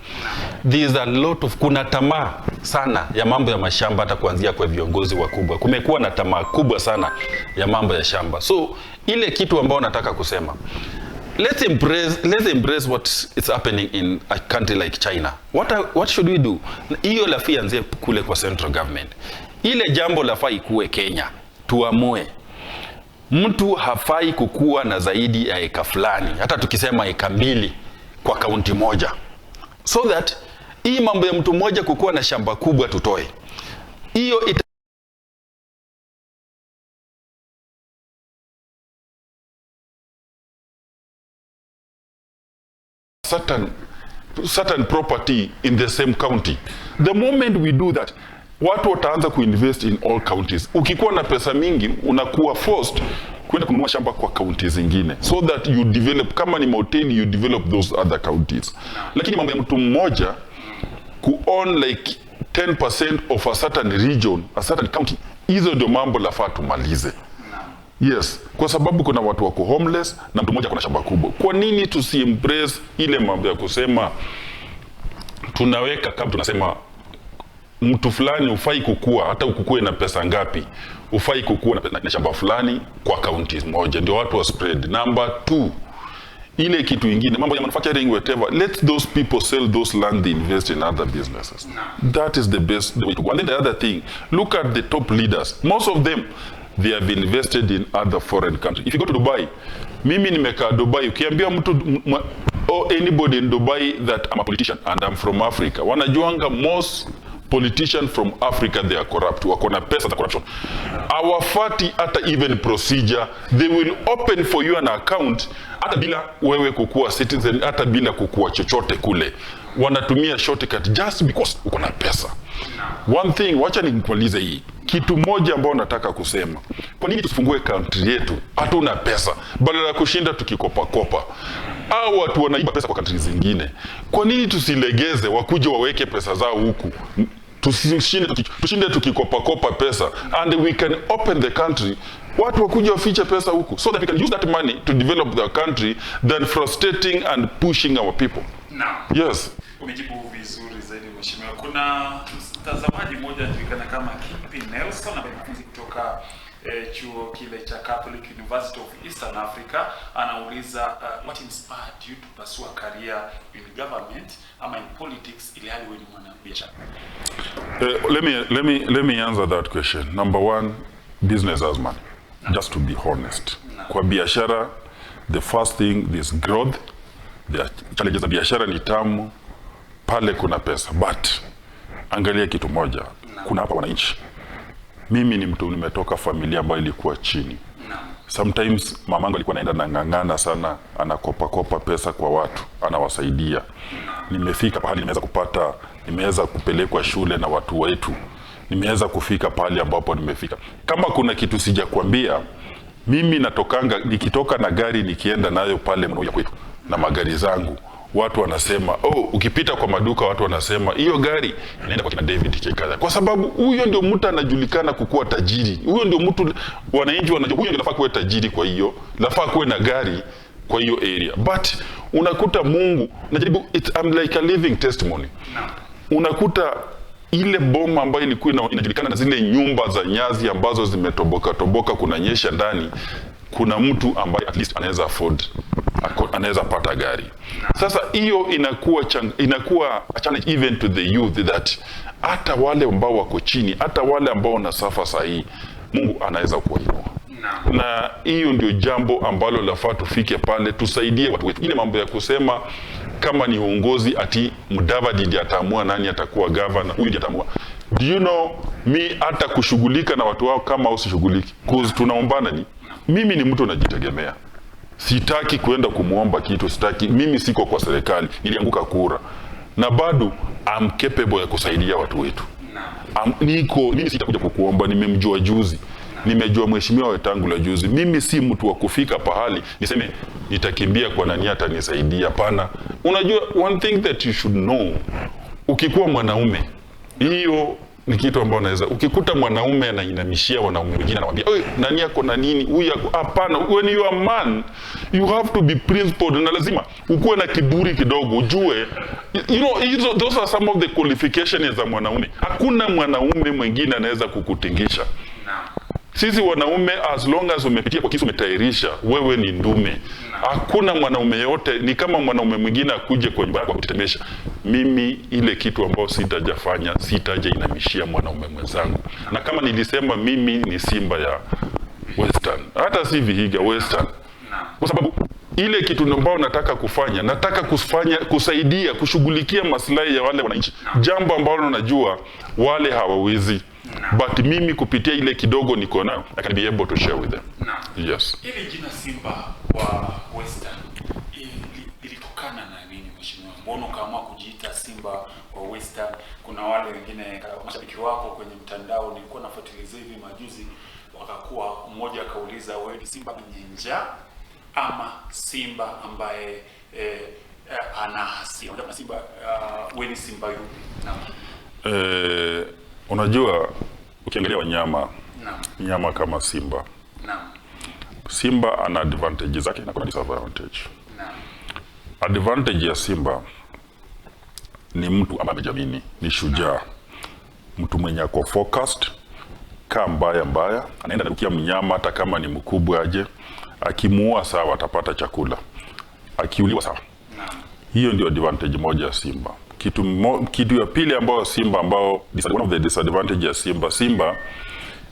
There's a lot of, kuna tamaa sana ya mambo ya mashamba, hata kuanzia kwa viongozi wakubwa. Kumekuwa na tamaa kubwa sana ya mambo ya shamba. So ile kitu ambao nataka kusema, let's embrace what is happening in a country like China. What should we do? Hiyo lafaa ianze kule kwa central government. Ile jambo lafaa ikuwe Kenya. Tuamue. Mtu hafai kukua na zaidi ya eka fulani, hata tukisema eka 2 kwa kaunti moja. So that hii mambo ya mtu mmoja kukua na shamba kubwa tutoe. Hiyo certain property in the same county. The moment we do that, watu wataanza kuinvest in all counties. Ukikuwa na pesa mingi, unakuwa forced kwenda kununua shamba kwa counties zingine, so that you develop, kama ni mahoteli, you develop those other counties. Lakini mambo ya mtu mmoja ku own like 10% of a certain region, a certain county, hizo ndio mambo lafaa tumalize. Yes, kwa sababu kuna watu wako homeless na mtu mmoja kuna shamba kubwa. Kwa nini tusi-embrace ile mambo ya kusema tunaweka, kama tunasema mtu fulani ufai kukua, hata ukukue na pesa ngapi, ufai kukua na shamba fulani kwa counties moja, ndio watu wa spread. Number 2, ile kitu ingine, mambo ya manufacturing, whatever, let those people sell those land, they invest in other businesses. That is the best way to go. And then the other thing, look at the top leaders. Most of them, they have invested in other foreign countries. If you go to Dubai, mimi nimekaa Dubai, ukiambia mtu or anybody in Dubai that I'm a politician and I'm from Africa, wanajuanga most politicians from Africa, they are corrupt. Wakona pesa za corruption. Hawafati hata even procedure. They will open for you an account hata bila wewe kukua citizen, hata bila kukua chochote kule. Wanatumia shortcut just because uko na pesa. One thing, wacha nimalize hii. Kitu moja ambao nataka kusema. Kwa nini tusifungue country yetu? Hatuna pesa. Badala ya kushinda tukikopa. Au watu wanaiba pesa kwa country zingine. Kwa nini tusilegeze wakuje waweke pesa zao huku? Tushinde tukikopa pesa, and we can open the country, watu wakuja wafiche pesa huku, so that we can use that money to develop the country than frustrating and pushing our people. Yes. Umejibu vizuri zaidi mheshimiwa. Kuna mtazamaji mmoja anajulikana kama Kipi Nelson, mwanafunzi kutoka chuo kile cha Catholic University of Eastern Africa, anauliza what inspired you to pursue a career in government ama in politics ili hali wewe ni mwanabiashara? Let me answer that question. Number 1, business as man. Just to be honest. Kwa biashara, the first thing is growth. The challenges za biashara ni tamu, pale kuna pesa. But angalia kitu moja, kuna hapa wananchi. Mimi ni mtu nimetoka familia ambayo ilikuwa chini. Sometimes mamangu alikuwa anaenda ngangana sana, anakopa pesa kwa watu, anawasaidia. Nimefika pahali nimeweza kupelekwa shule na watu wetu. Nimeweza kufika pahali ambapo nimefika. Kama kuna kitu sijakwambia, mimi nikitoka na gari nikienda nayo pale mmoja kwetu na magari zangu, watu wanasema, ukipita kwa maduka watu wanasema hiyo gari inaenda kwa kina David Chekaza, kwa sababu huyo ndio mtu anajulikana kukuwa tajiri. Huyo ndio mtu wananchi wanajua huyo ndio nafaa kuwa tajiri, kwa hiyo nafaa kuwe na gari kwa hiyo area. But unakuta Mungu najaribu, I'm like a living testimony. Unakuta ile boma ambayo ilikuwa inajulikana na zile nyumba za nyazi ambazo zimetoboka kunanyesha ndani, kuna mtu ambaye at least anaweza afford, anaweza pata gari. Sasa hiyo inakuwa a challenge even to the youth, that hata wale ambao wako chini, hata wale ambao wanasafa sahi, Mungu anaweza kuwainua. Na hiyo ndio jambo ambalo lafaa tufike pale, tusaidie watu wetu. Ile mambo ya kusema kama ni uongozi ati Mudavadi ndiye ataamua nani atakuwa governor, huyu ndiye ataamua. Do you know, hata kushughulika na watu wao kama usishughuliki, cause tunaombana mimi ni mtu najitegemea. Sitaki kuenda kumuomba kitu, sitaki. Mimi siko kwa serikali, nilianguka kura. Na bado I'm capable ya kusaidia watu wetu. Mimi sitakuja kukuomba, nimemjua juzi. Nimejua mheshimiwa Wetangula juzi. Mimi si mtu wa kufika pahali niseme nitakimbia kwa nani atanisaidia. Hapana. Unajua one thing that you should know, ukikuwa mwanaume, hiyo ni kitu ambacho unaweza ukikuta mwanaume anainamishia wanaume wengine anamwambia nani yako na nini huyu, hapana. When you are a man you have to be principled, na lazima ukuwe na kiburi kidogo, ujue those are some of the qualifications za mwanaume. Hakuna mwanaume mwingine anaweza kukutingisha. Sisi wanaume, as long as umepitia kwa kisu umetairisha, wewe ni ndume. Hakuna mwanaume yote ni kama mwanaume mwingine akuje kwa nyumba yako kutetemesha. Mimi ile kitu ambao sitajafanya, sitaje inamishia mwanaume mwenzangu. Na kama nilisema mimi ni Simba ya Western, hata si Vihiga Western. Kwa sababu ile kitu ambao nataka kufanya, nataka kusaidia, kushughulikia maslahi ya wale wananchi. Jambo ambalo najua wale hawawezi. But mimi kupitia ile kidogo niko nayo, I can be able to share with them. Yes. Ile jina Simba wa Western ilitokana na nini mheshimiwa? Mbona ukaamua kujiita Simba wa Western? Kuna wale wengine mashabiki wako kwenye mtandao, nilikuwa nafuatilia hivi majuzi, wakakuwa mmoja akauliza wewe ni Simba mwenye njaa ama Simba ambaye ana hasira? Unataka Simba wewe ni Simba yupi? Unajua ukiangalia wanyama, nyama kama Simba. Simba ana advantage zake na kuna disadvantage. Advantage ya Simba ni mtu ambaye amejamini, ni shujaa. Mtu mwenye ako focused, mbaya, anaenda kukia mnyama hata kama ni mkubwa aje, akimuua sawa atapata chakula. Akiuliwa sawa. Hiyo ndio advantage moja ya Simba. Kitu ya pili ambao Simba one of the disadvantage ya Simba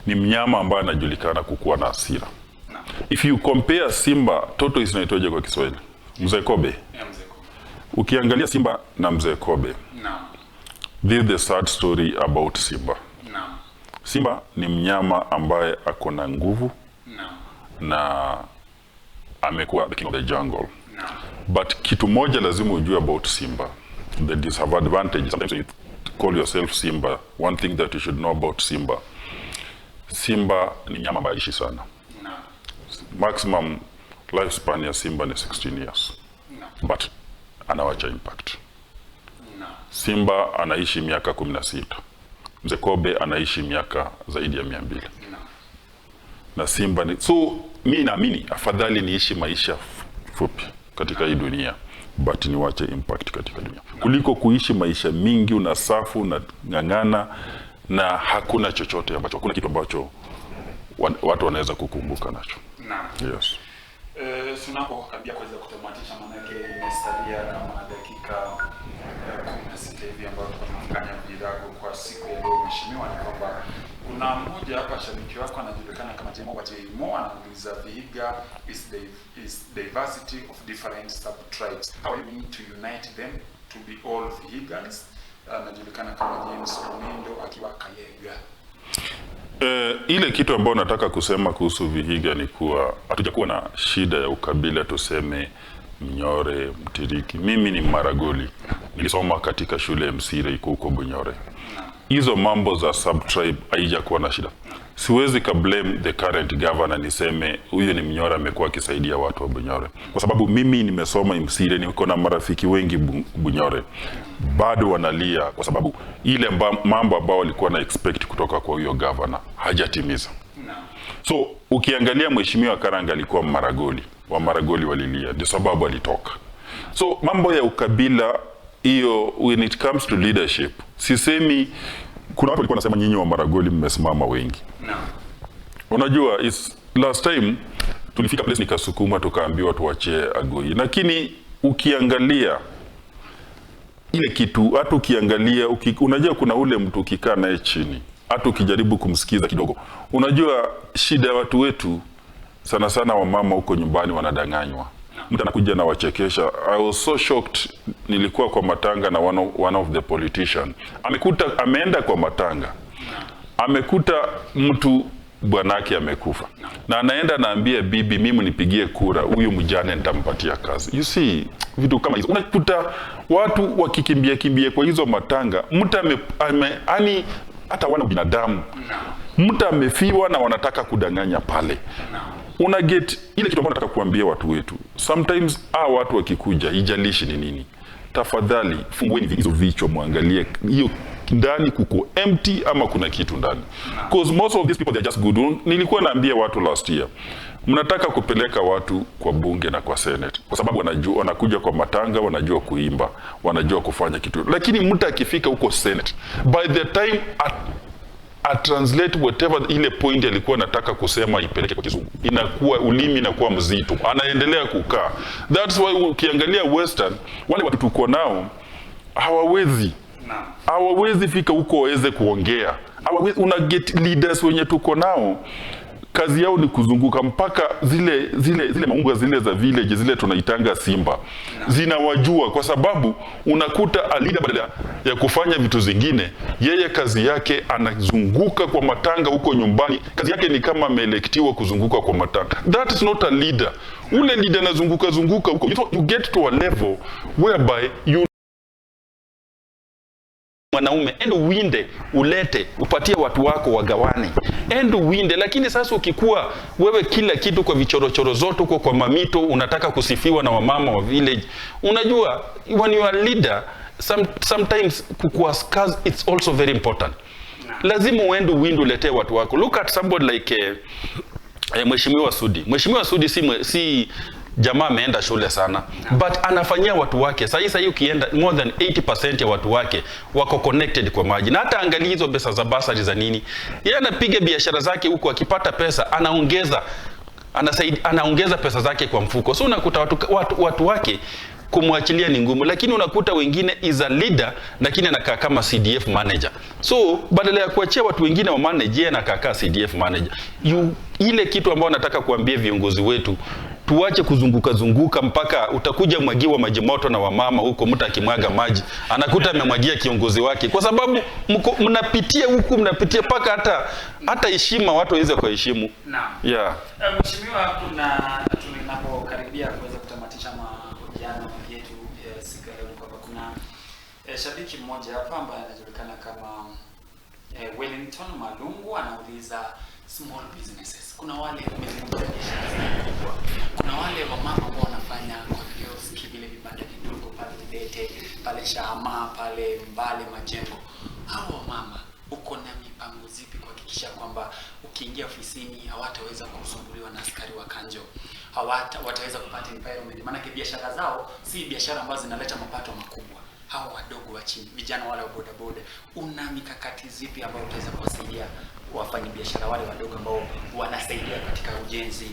ni mnyama ambaye anajulikana kukuwa na hasira. If you compare Simba, toto inaitwaje kwa Kiswahili? Mzee Kobe. Ukiangalia Simba na Mzee Kobe. This is the sad story about Simba. Simba ni mnyama ambaye ako na nguvu na amekuwa the king of the jungle. But kitu moja lazima ujue about Simba. The disadvantage, sometimes you call yourself Simba, one thing that you should know about Simba. Simba ni mnyama ambaye anaishi sana. Maximum lifespan ya Simba ni 16 years. But anawacha impact. Simba anaishi miaka 16. Mzee Kobe anaishi miaka zaidi ya 200. Na Simba ni mimi naamini afadhali niishi maisha fupi katika hii dunia, but niwache impact katika dunia kuliko kuishi maisha mingi unasafu na ngangana na hakuna chochote ambacho, hakuna kitu ambacho watu wanaweza kukumbuka nacho. Yes. Tunapokaribia kuweza kutamatisha, manake imesalia kama dakika 16 hivi ambayo tunafanya virago kwa siku ya leo mheshimiwa, ni kwamba kuna mmoja hapa shabiki wako anajulikana kama Jemo anauliza VIHIGA is diversity of different sub-tribes. How are you going to unite them to be all VIHIGANs? Anajulikana kama James Omindo akiwa Kayega. Ile kitu ambayo nataka kusema kuhusu VIHIGA ni kuwa hatujakuwa na shida ya ukabila, tuseme Mnyore, Mtiriki. Mimi ni Maragoli. Nilisoma katika shule ya Msire iko huko Bunyore. Hizo mambo za sub-tribe haijakuwa na shida. Siwezi ka blame the current governor niseme huyu ni Mnyore amekuwa akisaidia watu wa Bunyore. Kwa sababu mimi nimesoma Msire, niko na marafiki wengi Bunyore. Bado wanalia kwa sababu ile mambo ambao walikuwa na expect kutoka kwa huyo governor hajatimiza. So ukiangalia mheshimiwa Karanga alikuwa Maragoli, wa Maragoli walilia, ndio sababu alitoka. So mambo ya ukabila hiyo, when it comes to leadership, sisemi kuna watu walikuwa nasema nyinyi wa Maragoli mmesimama wengi. Unajua last time tulifika place nikasukuma tukaambiwa tuachie Agoi, lakini ukiangalia ile kitu, hata ukiangalia unajua kuna ule mtu ukikaa naye chini, hata ukijaribu kumsikiza kidogo, unajua shida ya watu wetu sana sana wamama huko nyumbani wanadanganywa. Mtu anakuja na wachekesha. I was so shocked. Nilikuwa kwa matanga na one of the politician. Ameenda kwa matanga. Amekuta mtu bwanake amekufa. Na anaenda naambia bibi, mimi nipigie kura, huyu mjane nitampatia kazi. You see, vitu kama hizo. Unakuta watu wakikimbia kwa hizo matanga. Mtu hata wana binadamu. Mtu amefiwa na wanataka kudanganya pale. Una get ile kitu ambacho nataka kuambia watu wetu. Sometimes watu wakikuja, ijalishi ni nini, tafadhali fungueni hizo vichwa, muangalie hiyo ndani kuko empty ama kuna kitu ndani. Because most of these people they are just good. Nilikuwa naambia watu last year, mnataka kupeleka watu kwa bunge na kwa senate kwa sababu wanajua, wanakuja kwa matanga, wanajua kuimba, wanajua kufanya kitu. Lakini mtu akifika huko senate, by the time translate whatever ile point alikuwa nataka kusema ipeleke kwa Kizungu, inakuwa ulimi inakuwa mzito, anaendelea kukaa. That's why ukiangalia western, wale watu tuko nao hawawezi fika huko waweze kuongea. Una get leaders wenye tuko nao kazi yao ni kuzunguka mpaka zile maunga zile za village zile tunaitanga Simba zinawajua, kwa sababu unakuta alida badala ya kufanya vitu zingine, yeye kazi yake anazunguka kwa matanga huko nyumbani. Kazi yake ni kama ameelektiwa kuzunguka kwa matanga. That is not a leader. Ule leader anazunguka huko. You get to a level whereby you mwanaume endo uwinde, ulete, upatie watu wako wagawane, endo uwinde. Lakini sasa ukikuwa wewe kila kitu kwa vichorochoro zote uko kwa mamito, unataka kusifiwa na wamama wa village, unajua when you are leader sometimes kukua scarce, it's also very important. Lazima uende uwinde, ulete watu wako. Look at somebody like Mheshimiwa Sudi. Mheshimiwa Sudi si jamaa ameenda shule sana, but anafanyia watu wake. Sasa ukienda more than 80% ya watu wake wako connected kwa maji. Na hata angalia hizo pesa za basari za nini, yeye anapiga biashara zake huko, akipata pesa anaongeza pesa zake kwa mfuko. So unakuta watu wake kumwachilia ni ngumu. Lakini unakuta wengine is a leader lakini anakaa kama CDF manager. So badala ya kuachia watu wengine wa manage, yeye anakaa CDF manager. Ile kitu ambayo nataka kuambia viongozi wetu, tuache kuzunguka mpaka utakuja mwagiwa maji moto na wamama huko. Mtu akimwaga maji anakuta amemwagia kiongozi wake, kwa sababu mnapitia huku, mnapitia paka hata heshima watu waweze kuheshimu. Naam. Yeah. Mheshimiwa, tunapokaribia kuweza kutamatisha mahojiano yetu siku ya leo, kwamba kuna shabiki mmoja hapa ambaye anajulikana kama Wellington Malungu anauliza small businesses. Kuna wale kubwa, kuna wale wamama ambao wanafanya kwa kioski, vile vibanda vidogo pale Ndete, pale Shama, pale Mbale Majengo. Hao wamama uko na mipango zipi kuhakikisha kwamba ukiingia ofisini hawataweza kusumbuliwa na askari wa kanjo, wataweza kupata environment? Maana biashara zao si biashara ambazo zinaleta mapato makubwa. Hao wadogo wa chini, vijana wale wa bodaboda, una mikakati zipi ambayo utaweza kuwasaidia wafanya biashara wale wadogo ambao wanasaidia katika ujenzi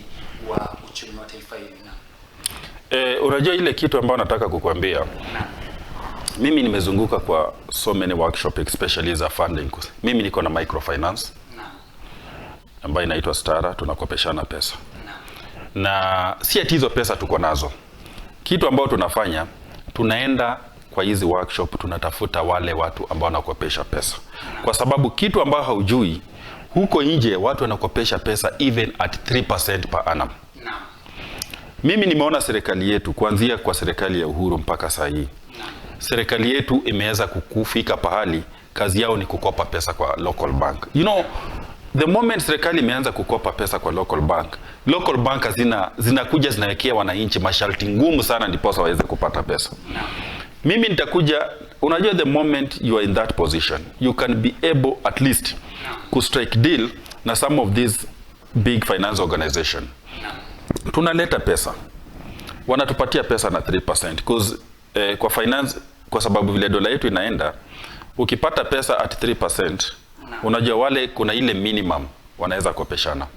wa uchumi wa taifa hili? Unajua ile kitu ambayo nataka kukuambia, mimi nimezunguka kwa so many workshop especially za funding. Mimi niko na microfinance ambayo inaitwa Stara, tunakopeshana pesa. Na si ati hizo pesa tuko nazo. Kitu ambao tunafanya, tunaenda kwa hizi workshop, tunatafuta wale watu ambao wanakopesha pesa. Kwa sababu kitu ambao haujui, huko nje watu wanakopesha pesa even at 3% per annum. Mimi nimeona serikali yetu, kuanzia kwa serikali ya Uhuru mpaka saa hii, serikali yetu imeweza kufika pahali kazi yao ni kukopa pesa kwa local bank. You know, the moment serikali imeanza kukopa pesa kwa local bank zinakuja zinawekea wananchi masharti ngumu sana ndipo waweze kupata pesa. Mimi nitakuja, unajua the moment you are in that position, you can be able at least to strike deal na some of these big finance organization. Tunaleta pesa, wanatupatia pesa na 3% because kwa finance, kwa sababu vile dola yetu inaenda, ukipata pesa at 3%, unajua wale kuna ile minimum wanaweza kopeshana.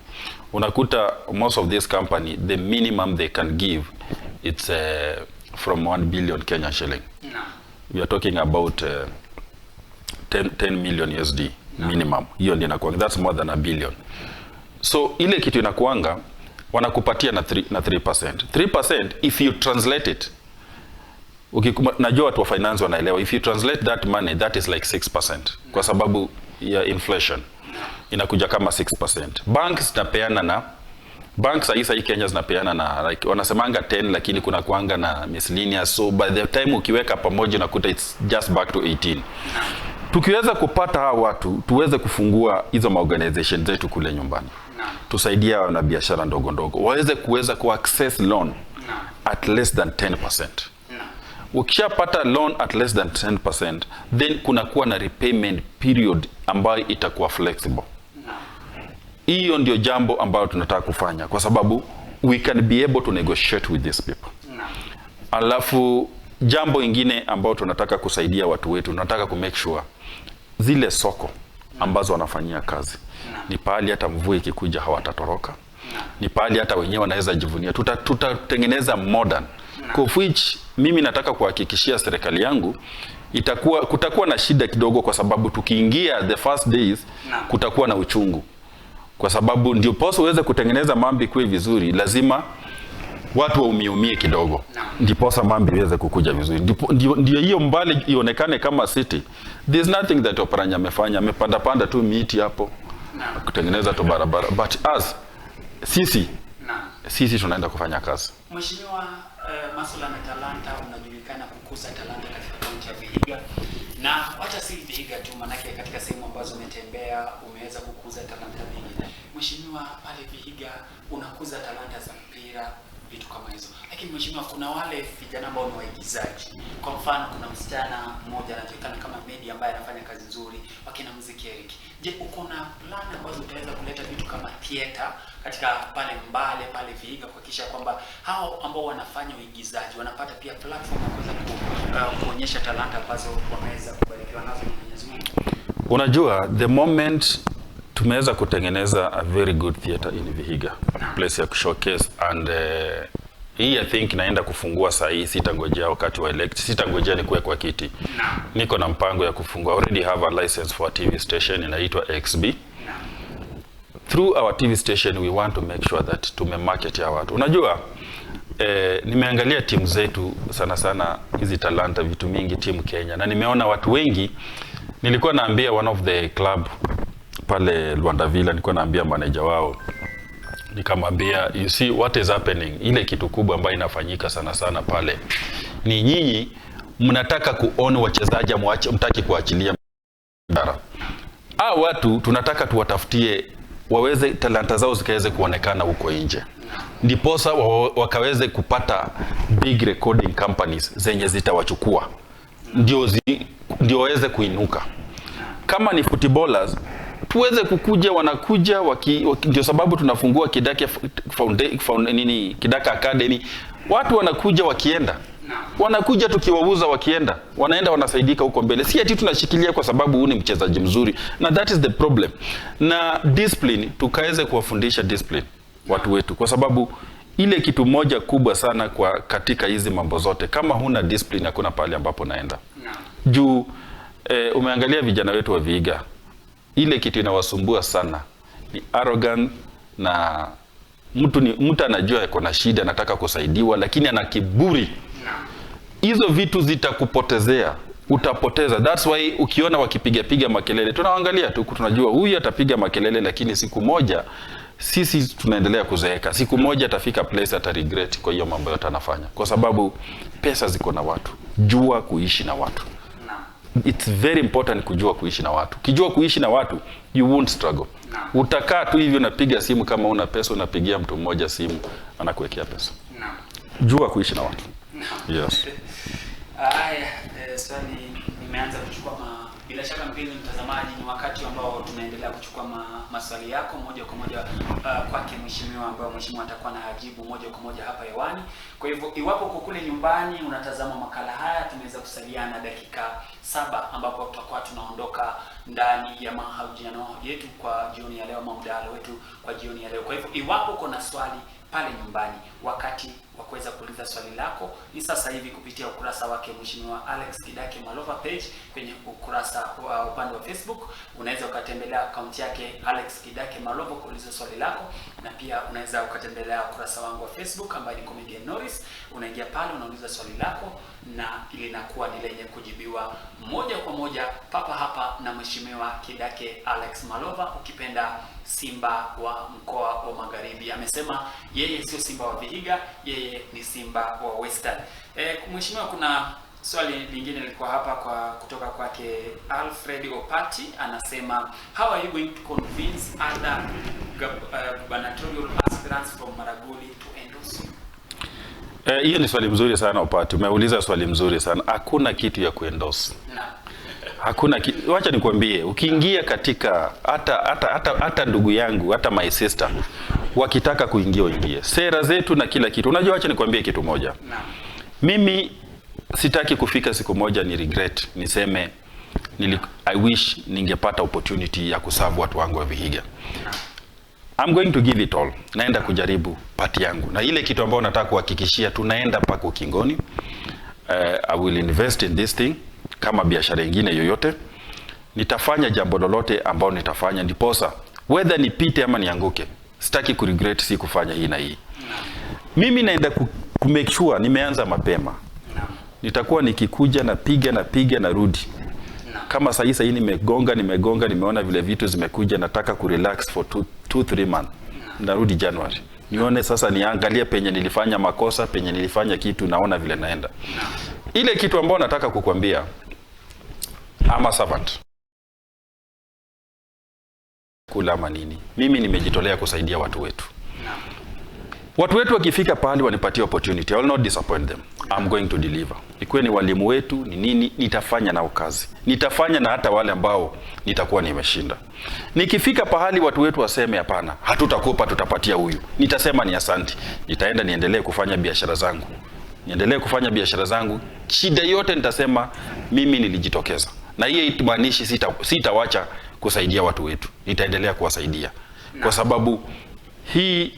Unakuta most of this company, the minimum they can give, it's from 1 billion Kenyan shilling. We are talking about 10 million USD minimum. Hiyo ndio inakuwa, that's more than a billion. So ile kitu inakuanga wanakupatia na 3%. 3% if you translate it, najua watu wa finance wanaelewa, if you translate that money, that is like 6%. Kwa sababu ya inflation inakuja kama 6%. Banks banks hii Kenya zinapeana na like wanasemanga 10, lakini kuna kuanga na miscellaneous. So by the time ukiweka pamoja unakuta it's just back to 18. Tukiweza kupata hawa watu, tuweze kufungua hizo organization zetu kule nyumbani. Tusaidia wanabiashara ndogo ndogo waweze ku access loan at less than 10%. Ukishapata loan at less than 10%, then kunakuwa na repayment period ambayo itakuwa flexible. Hiyo ndio jambo ambalo tunataka kufanya, kwa sababu we can be able to negotiate with these people. Alafu jambo ingine ambalo tunataka kusaidia watu wetu, tunataka ku make sure zile soko ambazo wanafanyia kazi ni pahali hata mvua ikikuja hawatatoroka, ni pahali hata wenyewe wanaweza jivunia. Tutatengeneza modern, kwa which mimi nataka kuhakikishia serikali yangu kutakuwa na shida kidogo, kwa sababu tukiingia the first days kutakuwa na uchungu, kwa sababu ndio poso uweze kutengeneza mambo kwa vizuri, lazima watu waumie kidogo, ndiposa mambo iweze kukuja vizuri. Ndio hiyo mbali ionekane kama city. There's nothing that Oparanya amefanya, amepanda tu miti hapo kutengeneza tu barabara, but sisi tunaenda kufanya kazi. Mheshimiwa, masuala ya talanta, unajulikana kukuza talanta katika kaunti ya Vihiga, na hata si Vihiga tu, manake katika sehemu ambazo umetembea umeweza kukuza talanta nyingi. Mheshimiwa, pale Vihiga unakuza talanta za mpira, vitu kama hizo. Lakini mheshimiwa, kuna wale vijana ambao ni waigizaji. Kwa mfano, kuna msichana mmoja anajulikana kama Medi ambaye anafanya kazi nzuri, wakina muziki Eric. Je, uko na plan ambazo utaweza kuleta vitu kama theater katika pale Mbale, pale Vihiga, kuhakikisha kwamba hao ambao wanafanya uigizaji wanapata pia platform ya kuweza kuonyesha talanta ambazo wameweza kubarikiwa nazo na Mwenyezi Mungu? Unajua, the moment tumeweza kutengeneza a very good theater in Vihiga, place ya showcase, and hii I think naenda kufungua saa hii, sitangojea wakati wa elect, sitangojea nikuwe kwa kiti. Niko na mpango ya kufungua, already have a license for a TV station inaitwa XB. Through our TV station we want to make sure that tumemarket ya watu. Unajua, nimeangalia timu zetu sana hizi talanta vitu mingi timu Kenya, na nimeona watu wengi. Nilikuwa naambia one of the club pale Luanda Villa, nilikuwa naambia manager wao, nikamwambia, you see what is happening, ile kitu kubwa ambayo inafanyika sana pale ni nyinyi mnataka kuona wachezaji mtaki kuachilia bara. Watu tunataka tuwatafutie waweze talanta zao zikaweze kuonekana huko nje, ndiposa wakaweze kupata big recording companies zenye zitawachukua, ndio waweze kuinuka. Kama ni footballers tuweze kukuja, wanakuja ndio sababu tunafungua Kidake Kidaka Academy. Watu wanakuja wanakuja tukiwauza, wanaenda wanasaidika huko mbele. Si ati tunashikilia kwa sababu huyu ni mchezaji mzuri, na that is the problem. Na discipline, tukaweze kuwafundisha discipline watu wetu, kwa sababu ile kitu moja kubwa sana katika hizi mambo zote, kama huna discipline hakuna pale ambapo naenda. Juu umeangalia vijana wetu wa Vihiga, ile kitu inawasumbua sana ni arrogant, na mtu anajua yuko na shida, anataka kusaidiwa, lakini ana kiburi. Hizo vitu zitakupotezea, utapoteza. That's why ukiona wakipiga makelele, tunaangalia tu, tunajua huyu atapiga makelele, lakini siku moja sisi tunaendelea kuzeeka. Siku moja atafika place ata regret kwa hiyo mambo yote anafanya, kwa sababu pesa ziko na watu. Jua kuishi na watu. It's very important kujua kuishi na watu. Kijua kuishi na watu, you won't struggle. Utakaa tu hivi unapiga simu, kama una pesa unapigia mtu mmoja simu anakuwekea pesa. Jua kuishi na watu. Yes. Swali nimeanza kuchukua bila shaka mpenzi mtazamaji, ni wakati ambao tunaendelea kuchukua maswali yako moja kwa moja kwake mheshimiwa, ambao mheshimiwa atakuwa na ajibu moja kwa moja hapa hewani. Kwa hivyo iwapo uko kule nyumbani unatazama makala haya, tumeweza kusaliana dakika 7 ambapo tutakuwa tunaondoka ndani ya mahojiano yetu kwa jioni ya leo, mjadala wetu kwa jioni ya leo. Kwa hivyo iwapo uko na swali pale nyumbani, wakati wa kuweza kuuliza swali lako ni sasa hivi kupitia ukurasa wake Mheshimiwa Alex Kidake Malova page kwenye ukurasa wa upande wa Facebook. Unaweza ukatembelea account yake Alex Kidake Malova kuuliza swali lako, na pia unaweza ukatembelea ukurasa wangu wa Facebook ambaye ni Comedian Norris. Unaingia pale unauliza swali lako, na linakuwa ni lenye kujibiwa moja kwa moja papa hapa na Mheshimiwa Kidake Alex Malova, ukipenda Simba wa mkoa wa Magharibi. Amesema yeye sio Simba wa Vihiga, yeye ni Simba wa Western. Mheshimiwa, kuna Swali lingine lilikuwa hapa kutoka kwake Alfred Opati, anasema how are you going to convince other gubernatorial aspirants from Maragoli to endorse you? Hiyo ni swali mzuri sana Opati. Umeuliza swali mzuri sana. Hakuna kitu ya kuendorse. Hakuna kitu. Wacha nikwambie, ukiingia katika hata ndugu yangu, hata my sister wakitaka kuingia waingie. Sera zetu na kila kitu. Unajua, wacha nikwambie kitu moja. Mimi sitaki kufika siku moja ni regret niseme I wish ningepata opportunity ya kuserve watu wangu wa Vihiga. I'm going to give it all. Naenda kujaribu pati yangu. Na ile kitu ambayo nataka kuhakikishia tunaenda pako ukingoni. I will invest in this thing kama biashara nyingine yoyote. Nitafanya jambo lolote ambalo nitafanya ndiposa whether nipite ama nianguke. Sitaki kuregret si kufanya hii na hii. Mimi naenda make sure nimeanza mapema. Nitakuwa nikikuja napiga narudi. Kama sasa hii nimegonga nimeona vile vitu zimekuja, nataka kurelax for 2-3 months. Narudi January. Nione sasa, niangalie penye nilifanya makosa, penye nilifanya kitu, naona vile naenda. Ile kitu ambayo nataka kukwambia, I'm a servant. Kula manini. Mimi nimejitolea kusaidia watu wetu. Watu wetu wakifika pahali wanipatie opportunity, I will not disappoint them. I'm going to deliver. Ikuwe ni walimu wetu, ni nini, nitafanya nao kazi. Nitafanya na hata wale ambao nitakuwa nimeshinda. Nikifika pahali watu wetu waseme hapana, hatutakupa, tutapatia huyu. Nitasema ni asante. Nitaenda niendelee kufanya biashara zangu. Shida yote nitasema mimi nilijitokeza. Na hiyo itumaanishi sitawacha kusaidia watu wetu. Nitaendelea kuwasaidia. Kwa sababu hii,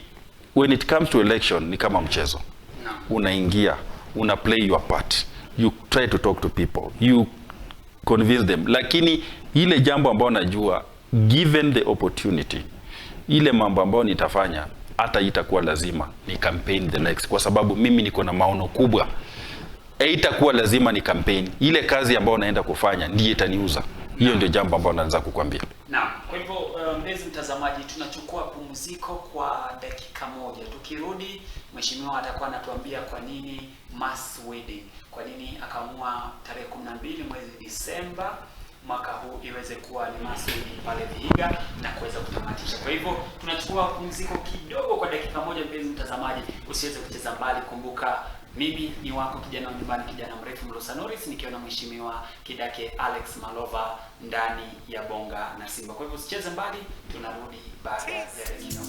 when it comes to election, ni kama mchezo. Unaingia, una play your part. You try to talk to people. You convince them. Lakini ile jambo ambao najua, given the opportunity, ile mambo ambao nitafanya, hata itakuwa lazima ni campaign the next. Kwa sababu mimi niko na maono kubwa. Itakuwa lazima ni campaign. Ile kazi ambao naenda kufanya ndiye itaniuza. Hiyo ndio jambo ambalo naanza kukwambia. Naam, kwa hivyo mpenzi mtazamaji, tunachukua pumziko kwa dakika moja. Tukirudi, mheshimiwa atakuwa anatuambia kwa nini mass wedding. Kwa nini akaamua tarehe 12 mwezi Disemba mwaka huu iweze kuwa ni mass wedding pale Vihiga na kuweza kutamatisha. Kwa hivyo tunachukua pumziko kidogo kwa dakika moja, mpenzi mtazamaji, usiweze kucheza mbali. Kumbuka mimi ni wako kijana wa nyumbani, kijana mrefu Mlosa Norris, nikiwa na mheshimiwa Kidake Alex Malova ndani ya Bonga na Simba. Kwa hivyo usicheze mbali, tunarudi baada ya neno.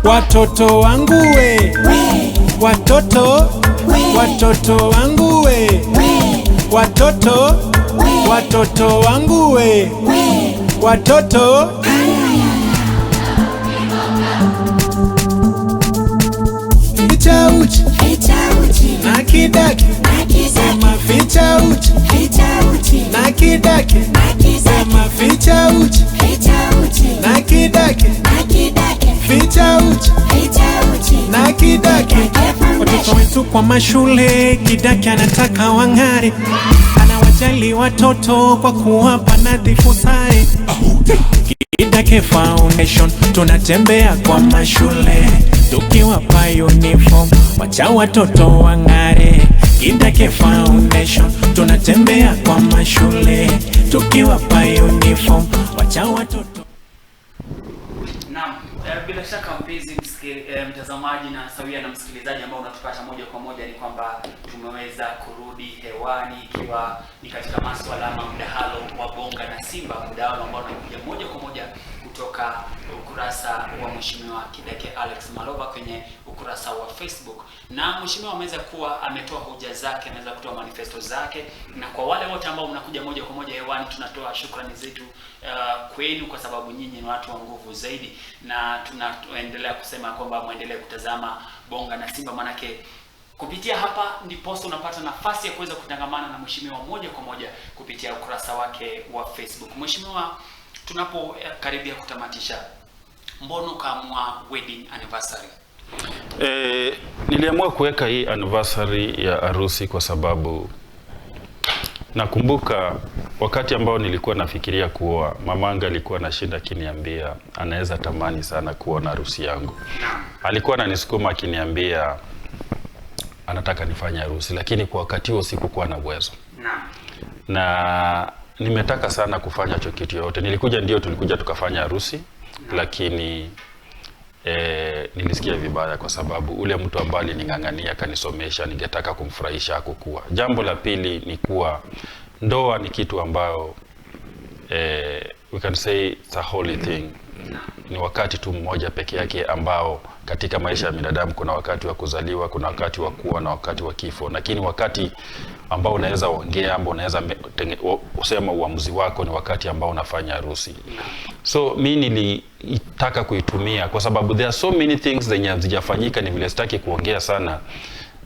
Watoto wangu we, watoto wangu we, watoto wangu we, watoto. Ficha uchi na kidake, sema ficha uchi na kidake, sema ficha uchi na kidake, ficha uchi na kidake. Watoto wetu kwa mashule, Kidake anataka wang'are, anawajali watoto kwa kuwapa nadhifu sare. Kidake Foundation tunatembea kwa mashule, tukiwapa uniform, wacha watoto wang'are. Kidake Foundation tunatembea kwa mashule, tukiwapa uniform, wacha watoto. Naam, bila shaka mpenzi mtazamaji na sawia na msikilizaji ambao unatupata moja kwa moja, ni kwamba tumeweza kurudi hewani ikiwa ni katika masuala ya mdahalo wa Bonga na Simba, mdahalo ambao unakuja moja kwa moja kutoka ukurasa wa mheshimiwa Kidake Alex Malova kwenye ukurasa wa Facebook. Na mheshimiwa ametoa hoja zake, ameweza kutoa manifesto zake, na kwa wale wote ambao mnakuja moja kwa moja hewani, tunatoa shukrani zetu kwenu, kwa sababu nyinyi ni watu wa nguvu zaidi, na tunaendelea kusema kwamba muendelee kutazama Bonga na Simba, manake kupitia hapa ndipo unapata nafasi ya kuweza kutangamana na mheshimiwa moja kwa moja kupitia ukurasa wake wa Facebook. Mheshimiwa, tunapokaribia kutamatisha, mbona ukaamua wedding anniversary? Niliamua kuweka hii anniversary ya harusi kwa sababu Nakumbuka wakati ambao nilikuwa nafikiria kuoa, mamanga alikuwa anashinda akiniambia anaweza tamani sana kuona harusi yangu. Alikuwa ananisukuma akiniambia anataka nifanye harusi, lakini kwa wakati huo sikuwa na uwezo. Na nimetaka sana kufanya kitu yote. Tulikuja tukafanya harusi, lakini nilisikia vibaya kwa sababu ule mtu ambaye alining'ang'ania kanisomesha, ningetaka kumfurahisha hakukuwa. Jambo la pili ni kuwa ndoa ni kitu ambao we can say it's a holy thing. Ni wakati tu mmoja peke yake ambao katika maisha ya binadamu kuna wakati wa kuzaliwa, kuna wakati wa kuwa na wakati wa kifo. Lakini wakati ambao unaweza ongea, ambao unaweza usema uamuzi wako ni wakati ambao unafanya harusi. So mimi nilitaka kuitumia kwa sababu there are so many things zenye hazijafanyika, ni vile sitaki kuongea sana,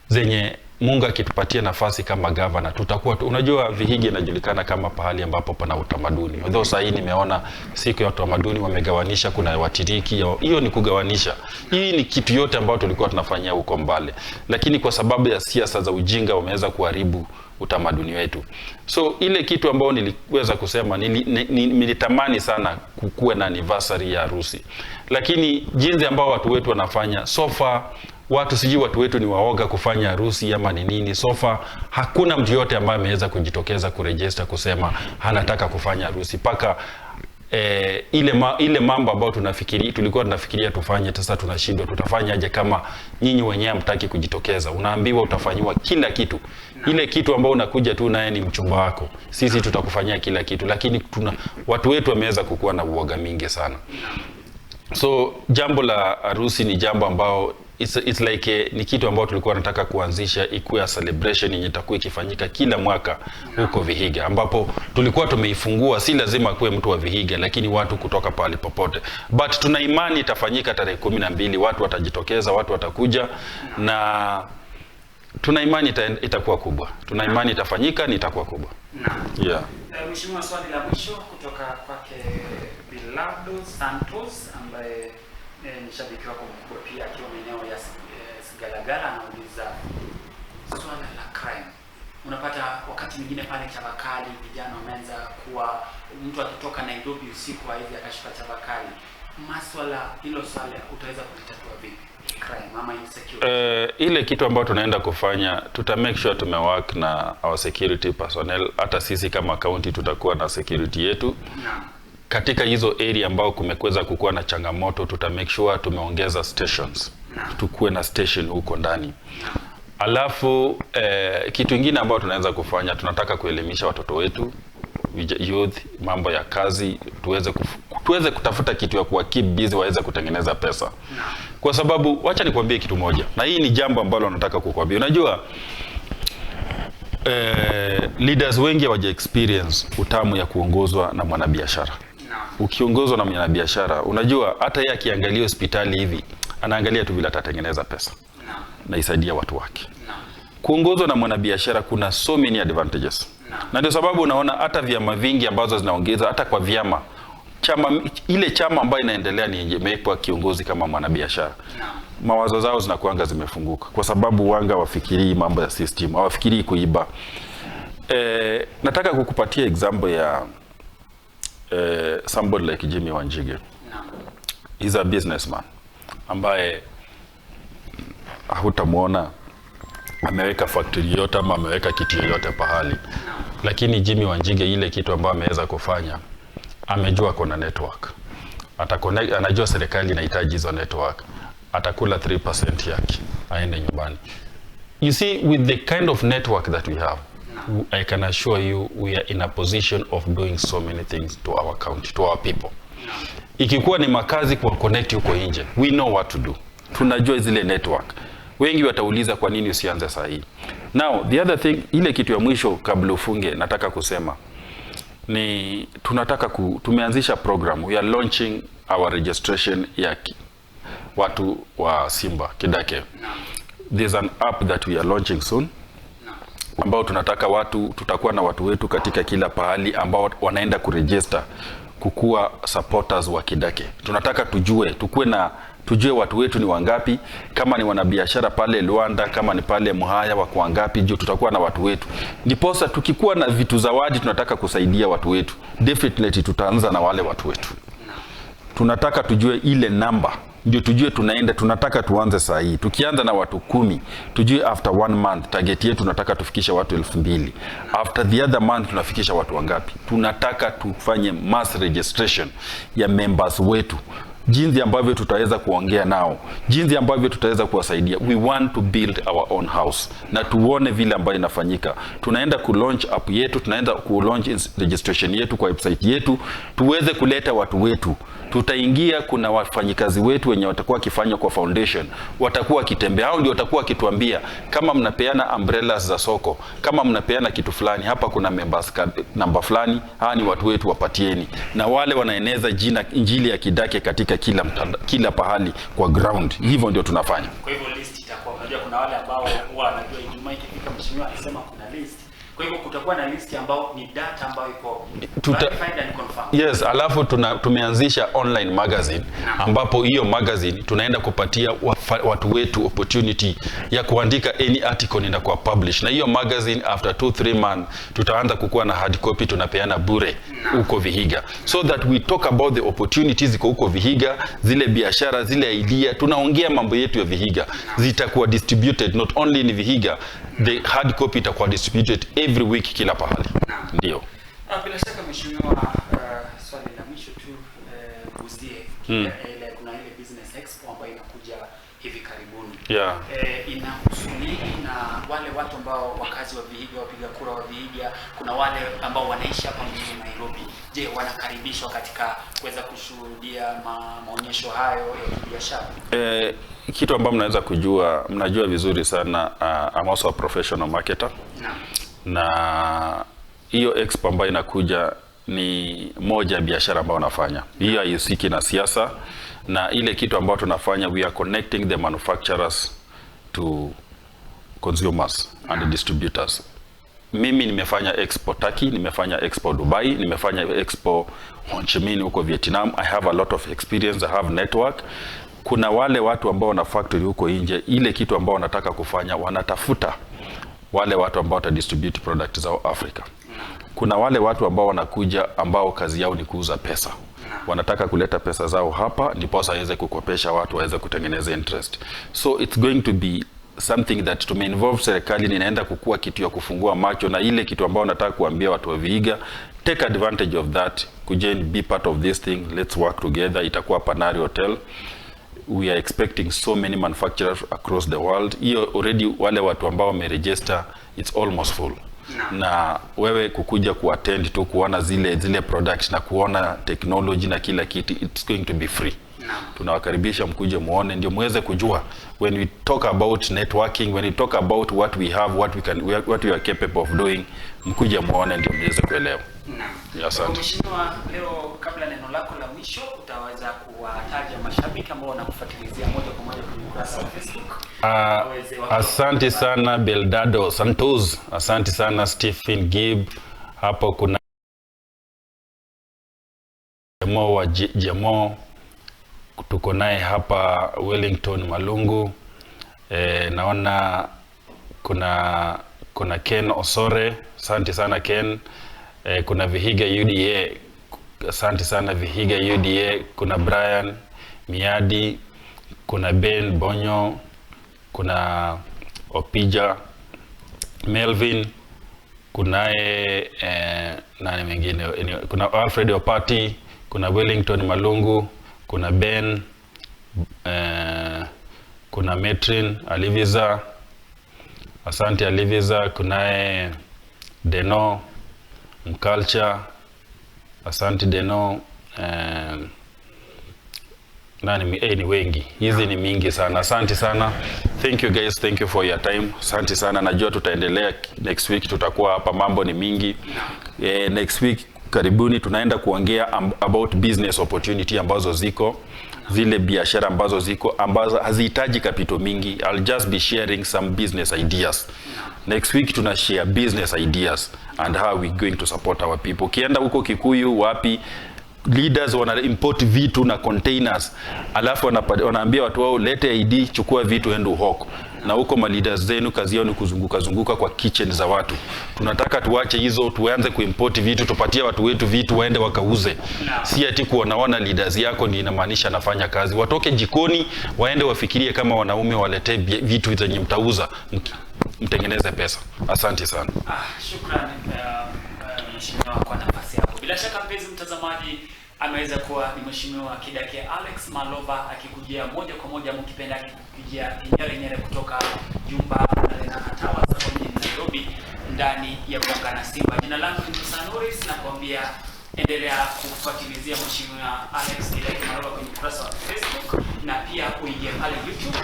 zenye Mungu akitupatia nafasi kama governor tutakuwa unajua VIHIGA inajulikana kama pahali ambapo pana utamaduni. Although sasa hii nimeona siku ya utamaduni wamegawanisha, kuna watiriki, hiyo ni kugawanisha. Hii ni kitu yote ambayo tulikuwa tunafanyia huko mbale. Lakini kwa sababu ya siasa za ujinga wameweza kuharibu utamaduni wetu. So ile kitu ambayo niliweza kusema nilitamani sana kukuwe na anniversary ya harusi. Lakini jinsi ambao watu wetu wanafanya so far, watu wetu ni waoga kufanya harusi ama ni nini. Sofa hakuna mtu yote ambaye ameweza kujitokeza kuregister kusema anataka kufanya harusi. Paka ile mambo ambayo tulikuwa tunafikiria tufanye, sasa tunashindwa. Tutafanya aje kama nyinyi wenyewe mtaki kujitokeza? Unaambiwa utafanywa kila kitu. Ile kitu ambao unakuja tu naye ni mchumba wako. Sisi tutakufanyia kila kitu, lakini watu wetu wameweza kukua na uoga mingi sana. So jambo la harusi ni jambo ambao it's like ni kitu ambao tulikuwa tunataka kuanzisha ikuwe celebration yenye itakuwa ikifanyika kila mwaka huko VIHIGA, ambapo tulikuwa tumeifungua. Si lazima kuwe mtu wa VIHIGA, lakini watu kutoka pale popote. But tuna imani itafanyika tarehe 12, watu watajitokeza, watu watakuja, na tuna imani itakuwa kubwa. Tuna imani itafanyika ni itakuwa kubwa. Yeah. Mheshimiwa, swali la mwisho kutoka kwake Bilado Santos ambaye ni shabiki wako mkubwa pia akiwa maeneo ya Sigalagala, anauliza swala la crime. Unapata wakati mwingine pale Chabakali vijana wameanza kuwa, mtu akitoka Nairobi usiku hivi akashika Chabakali. Maswala hilo swala utaweza kulitatua vipi? Crime ama insecurity? Ile kitu ambayo tunaenda kufanya, make sure tumework na our security personnel. Hata sisi kama county tutakuwa na security yetu. Katika hizo area ambao kumekuweza kukua na changamoto, make sure tumeongeza stations. Tukue na station huko ndani. Alafu kitu kingine ambao tunaweza kufanya, tunataka kuelimisha watoto wetu, youth, mambo ya kazi, tuweze kutafuta kitu ya kuwa keep busy, waweze kutengeneza pesa. Kwa sababu wacha nikwambie kitu moja, na hii ni jambo ambalo nataka kukwambia. Unajua leaders wengi hawaja experience utamu ya kuongozwa na mwanabiashara. Ukiongozwa na mwanabiashara, unajua hata yeye akiangalia hospitali hivi, anaangalia tu vile atatengeneza pesa na isaidia watu wake. Kuongozwa na mwanabiashara kuna so many advantages. Na ndio sababu unaona hata vyama vingi ambazo zinaongeza, hata kwa vyama ile chama ambayo inaendelea ni imewekwa kiongozi kama mwanabiashara. Mawazo zao zinakuanga zimefunguka kwa sababu wanga wafikiri mambo ya system, hawafikiri kuiba. Nataka kukupatia example ya somebody like Jimmy Wanjige. He's a businessman ambaye hutamuona ameweka factory yote ama ameweka kitu yote pahali. Lakini Jimmy Wanjige ile kitu ambayo ameweza kufanya, amejua kuna network. Anajua serikali inahitaji hizo network. Atakula 3% yake aende nyumbani. You see, with the kind of network that we have, I can assure you we are in a position of doing so many things to our country, to our people. Ikikuwa ni makazi kwa connect huko nje, we know what to do. Tunajua zile network. Wengi watauliza kwa nini usianze saa hii. Now, the other thing, ile kitu ya mwisho kabla ufunge nataka kusema ni tumeanzisha program. We are launching our registration ya watu wa Simba Kidake. There's an app that we are launching soon, ambao tutakuwa na watu wetu katika kila pahali ambao wanaenda kuregister kukuwa supporters wa Kidake. Tunataka tukue tujue watu wetu ni wangapi, kama ni wanabiashara pale Luanda, kama ni pale Muhaya wako wangapi, juu tutakuwa na watu wetu. Ndiposa tukikuwa na vitu zawadi tunataka kusaidia watu wetu, definitely tutaanza na wale watu wetu. Tunataka tujue ile namba, ndio tujue tunaenda, tunataka tuanze saa hii. Tukianza na watu 10, tujue after 1 month target yetu tunataka tufikisha watu 2000. After the other month tunafikisha watu wangapi? Tunataka tufanye mass registration ya members wetu, jinsi ambavyo tutaweza kuongea nao, jinsi ambavyo tutaweza kuwasaidia. We want to build our own house, na tuone vile ambayo inafanyika. Tunaenda ku launch app yetu, tunaenda ku launch registration yetu kwa website yetu, tuweze kuleta watu wetu. Tutaingia, kuna wafanyikazi wetu wenye watakuwa wakifanya kwa foundation, watakuwa wakitembea, hao ndio watakuwa wakituambia kama mnapeana umbrellas za soko, kama mnapeana kitu fulani, hapa kuna members namba fulani, hawa ni watu wetu, wapatieni. Na wale wanaeneza jina injili ya Kidake katika kila pahali kwa ground. Hivyo ndio tunafanya. Kwa hivyo list itakuwa, unajua kuna wale ambao huwa wanajua Ijumaa ikifika mheshimiwa anasema kuna list. Kwa hivyo kutakuwa na list ambao ni data ambayo iko verified and confirmed. Yes, alafu tumeanzisha online magazine ambapo hiyo magazine tunaenda kupatia watu wetu opportunity ya kuandika any article na kwa publish. Na hiyo magazine after 2-3 months tutaanza kukuwa na hard copy tunapeana bure huko Vihiga, so that we talk about the opportunities huko Vihiga, zile biashara, zile idea, tunaongea mambo yetu ya Vihiga. Zitakuwa distributed not only in Vihiga, the hard copy itakuwa distributed every week kila pahali. Ndio. Bila shaka mheshimiwa, swali la mwisho tu guzie ile kuna ile business expo ambayo inakuja hivi karibuni. Yeah. Inahusu nini na wale watu ambao wakazi wa Vihiga, wapiga kura wa Vihiga, kuna wale ambao wanaishi hapa mjini Nairobi. Je, wanakaribishwa katika kuweza kushuhudia maonyesho hayo ya biashara? Kitu ambacho mnaweza kujua, mnajua vizuri sana, I'm also a professional marketer. Na hiyo expo ambayo inakuja ni moja ya biashara ambayo wanafanya. Hiyo haihusiki na siasa, na ile kitu ambayo tunafanya, we are connecting the manufacturers to consumers and distributors. Mimi nimefanya expo Turkey, nimefanya expo Dubai, nimefanya expo Ho Chi Minh huko Vietnam. I have a lot of experience, I have network. Kuna wale watu ambao wana factory huko nje, ile kitu ambao wanataka kufanya, wanatafuta wale watu ambao watadistribute product zao Africa. Kuna wale watu ambao wanakuja ambao kazi yao ni kuuza pesa. Wanataka kuleta pesa zao hapa ndipo waweze kukopesha watu waweze kutengeneza interest. So it's going to be something that to involve serikali, ninaenda kukua kitu ya kufungua macho, na ile kitu ambao nataka kuambia watu wa Vihiga, take advantage of that, kujeni, be part of this thing, let's work together. Itakuwa Panari Hotel. We are expecting so many manufacturers across the world. Hiyo already wale watu ambao wameregister, it's almost full. Na wewe kukuja kuattend tu kuona zile products na kuona technology na kila kitu, it's going to be free. Tunawakaribisha mkuje muone, ndio muweze kujua when we talk about networking, when we talk about what we have, what we are capable of doing, mkuje muone ndio muweze kuelewa. Asante. Mheshimiwa, leo kabla neno lako la mwisho utaweza kuwataja mashabiki ambao wanakufuatilia moja kwa moja kwenye ukurasa wa Facebook. Asante sana Beldado Santos, asante sana Stephen Gibb. Hapo kuna Jemo wa Jemo, tuko naye hapa Wellington Malungu. Naona kuna Ken Osore, asante sana Ken. Kuna Vihiga UDA, asante sana Vihiga UDA. Kuna Brian Miadi, kuna Ben Bonyo, kuna Opija Melvin, kunaye nani mwingine, kuna Alfred Opati, kuna Wellington Malungu, kuna Ben, kuna Metrin Aliviza, asante Aliviza. Kunaye Deno Mculture, asante Deno. Ni wengi, hizi ni mingi sana. Asante sana, thank you guys, thank you for your time. Asante sana, najua tutaendelea next week, tutakuwa hapa, mambo ni mingi. Next week karibuni tunaenda kuongea about business opportunity ambazo ziko, zile biashara ambazo ziko ambazo hazihitaji capital mingi. I'll just be sharing some business ideas. Next week tuna share business ideas and how we going to support our people. Kienda huko Kikuyu wapi, leaders wana import vitu na containers, alafu wanaambia watu wao lete ID, chukua vitu ende uhoko. Na huko ma leaders zenu kazi yao ni kuzunguka kwa kitchen za watu. Tunataka tuache hizo, tuanze kuimport vitu, tupatie watu wetu vitu waende wakauze. Si ati kuonaona leaders yako ni inamaanisha nafanya kazi. Watoke jikoni waende wafikirie kama wanaume, walete vitu zenye mtauza, mtengeneze pesa. Asante sana. Shukrani mheshimiwa kwa nafasi yako. Bila shaka mpenzi mtazamaji, ameweza kuwa ni mheshimiwa Kidake Alex Malova akikujia moja kwa moja, mkipenda akikujia nyere kutoka jumba la Tawa za mjini Nairobi, ndani ya Bonga na Simba. Jina langu ni Sanoris, na kuambia endelea kufuatilizia mheshimiwa Alex Kidake Malova kwenye ukurasa wa Facebook, na pia uingie pale YouTube,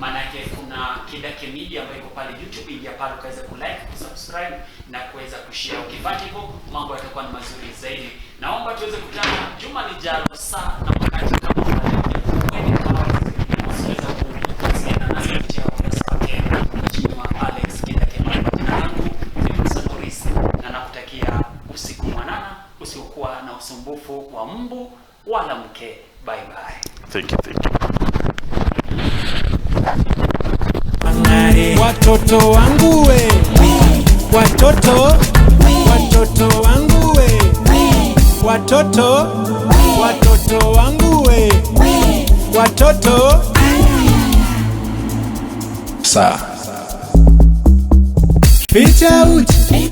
manake kuna Kidake Media ambayo iko pale YouTube. Ingia pale ukaweza kulike, kusubscribe na kuweza kushare. Ukifanya hivyo mambo yatakuwa ni mazuri zaidi. Naomba tuweze kutana juma lijalo saa na wakati kama huu. Usiweza kuwasiliana nasi kupitia ukurasa wake mheshimiwa Alex Kidake Malova. Jina langu ni Sanoris, na nakutakia usiku mwanana usiokuwa na usumbufu wa mbu wala mke. Bye bye. Thank you. Watoto wangu we, watoto wangu we, watoto wangu we, watoto sa ficha uchi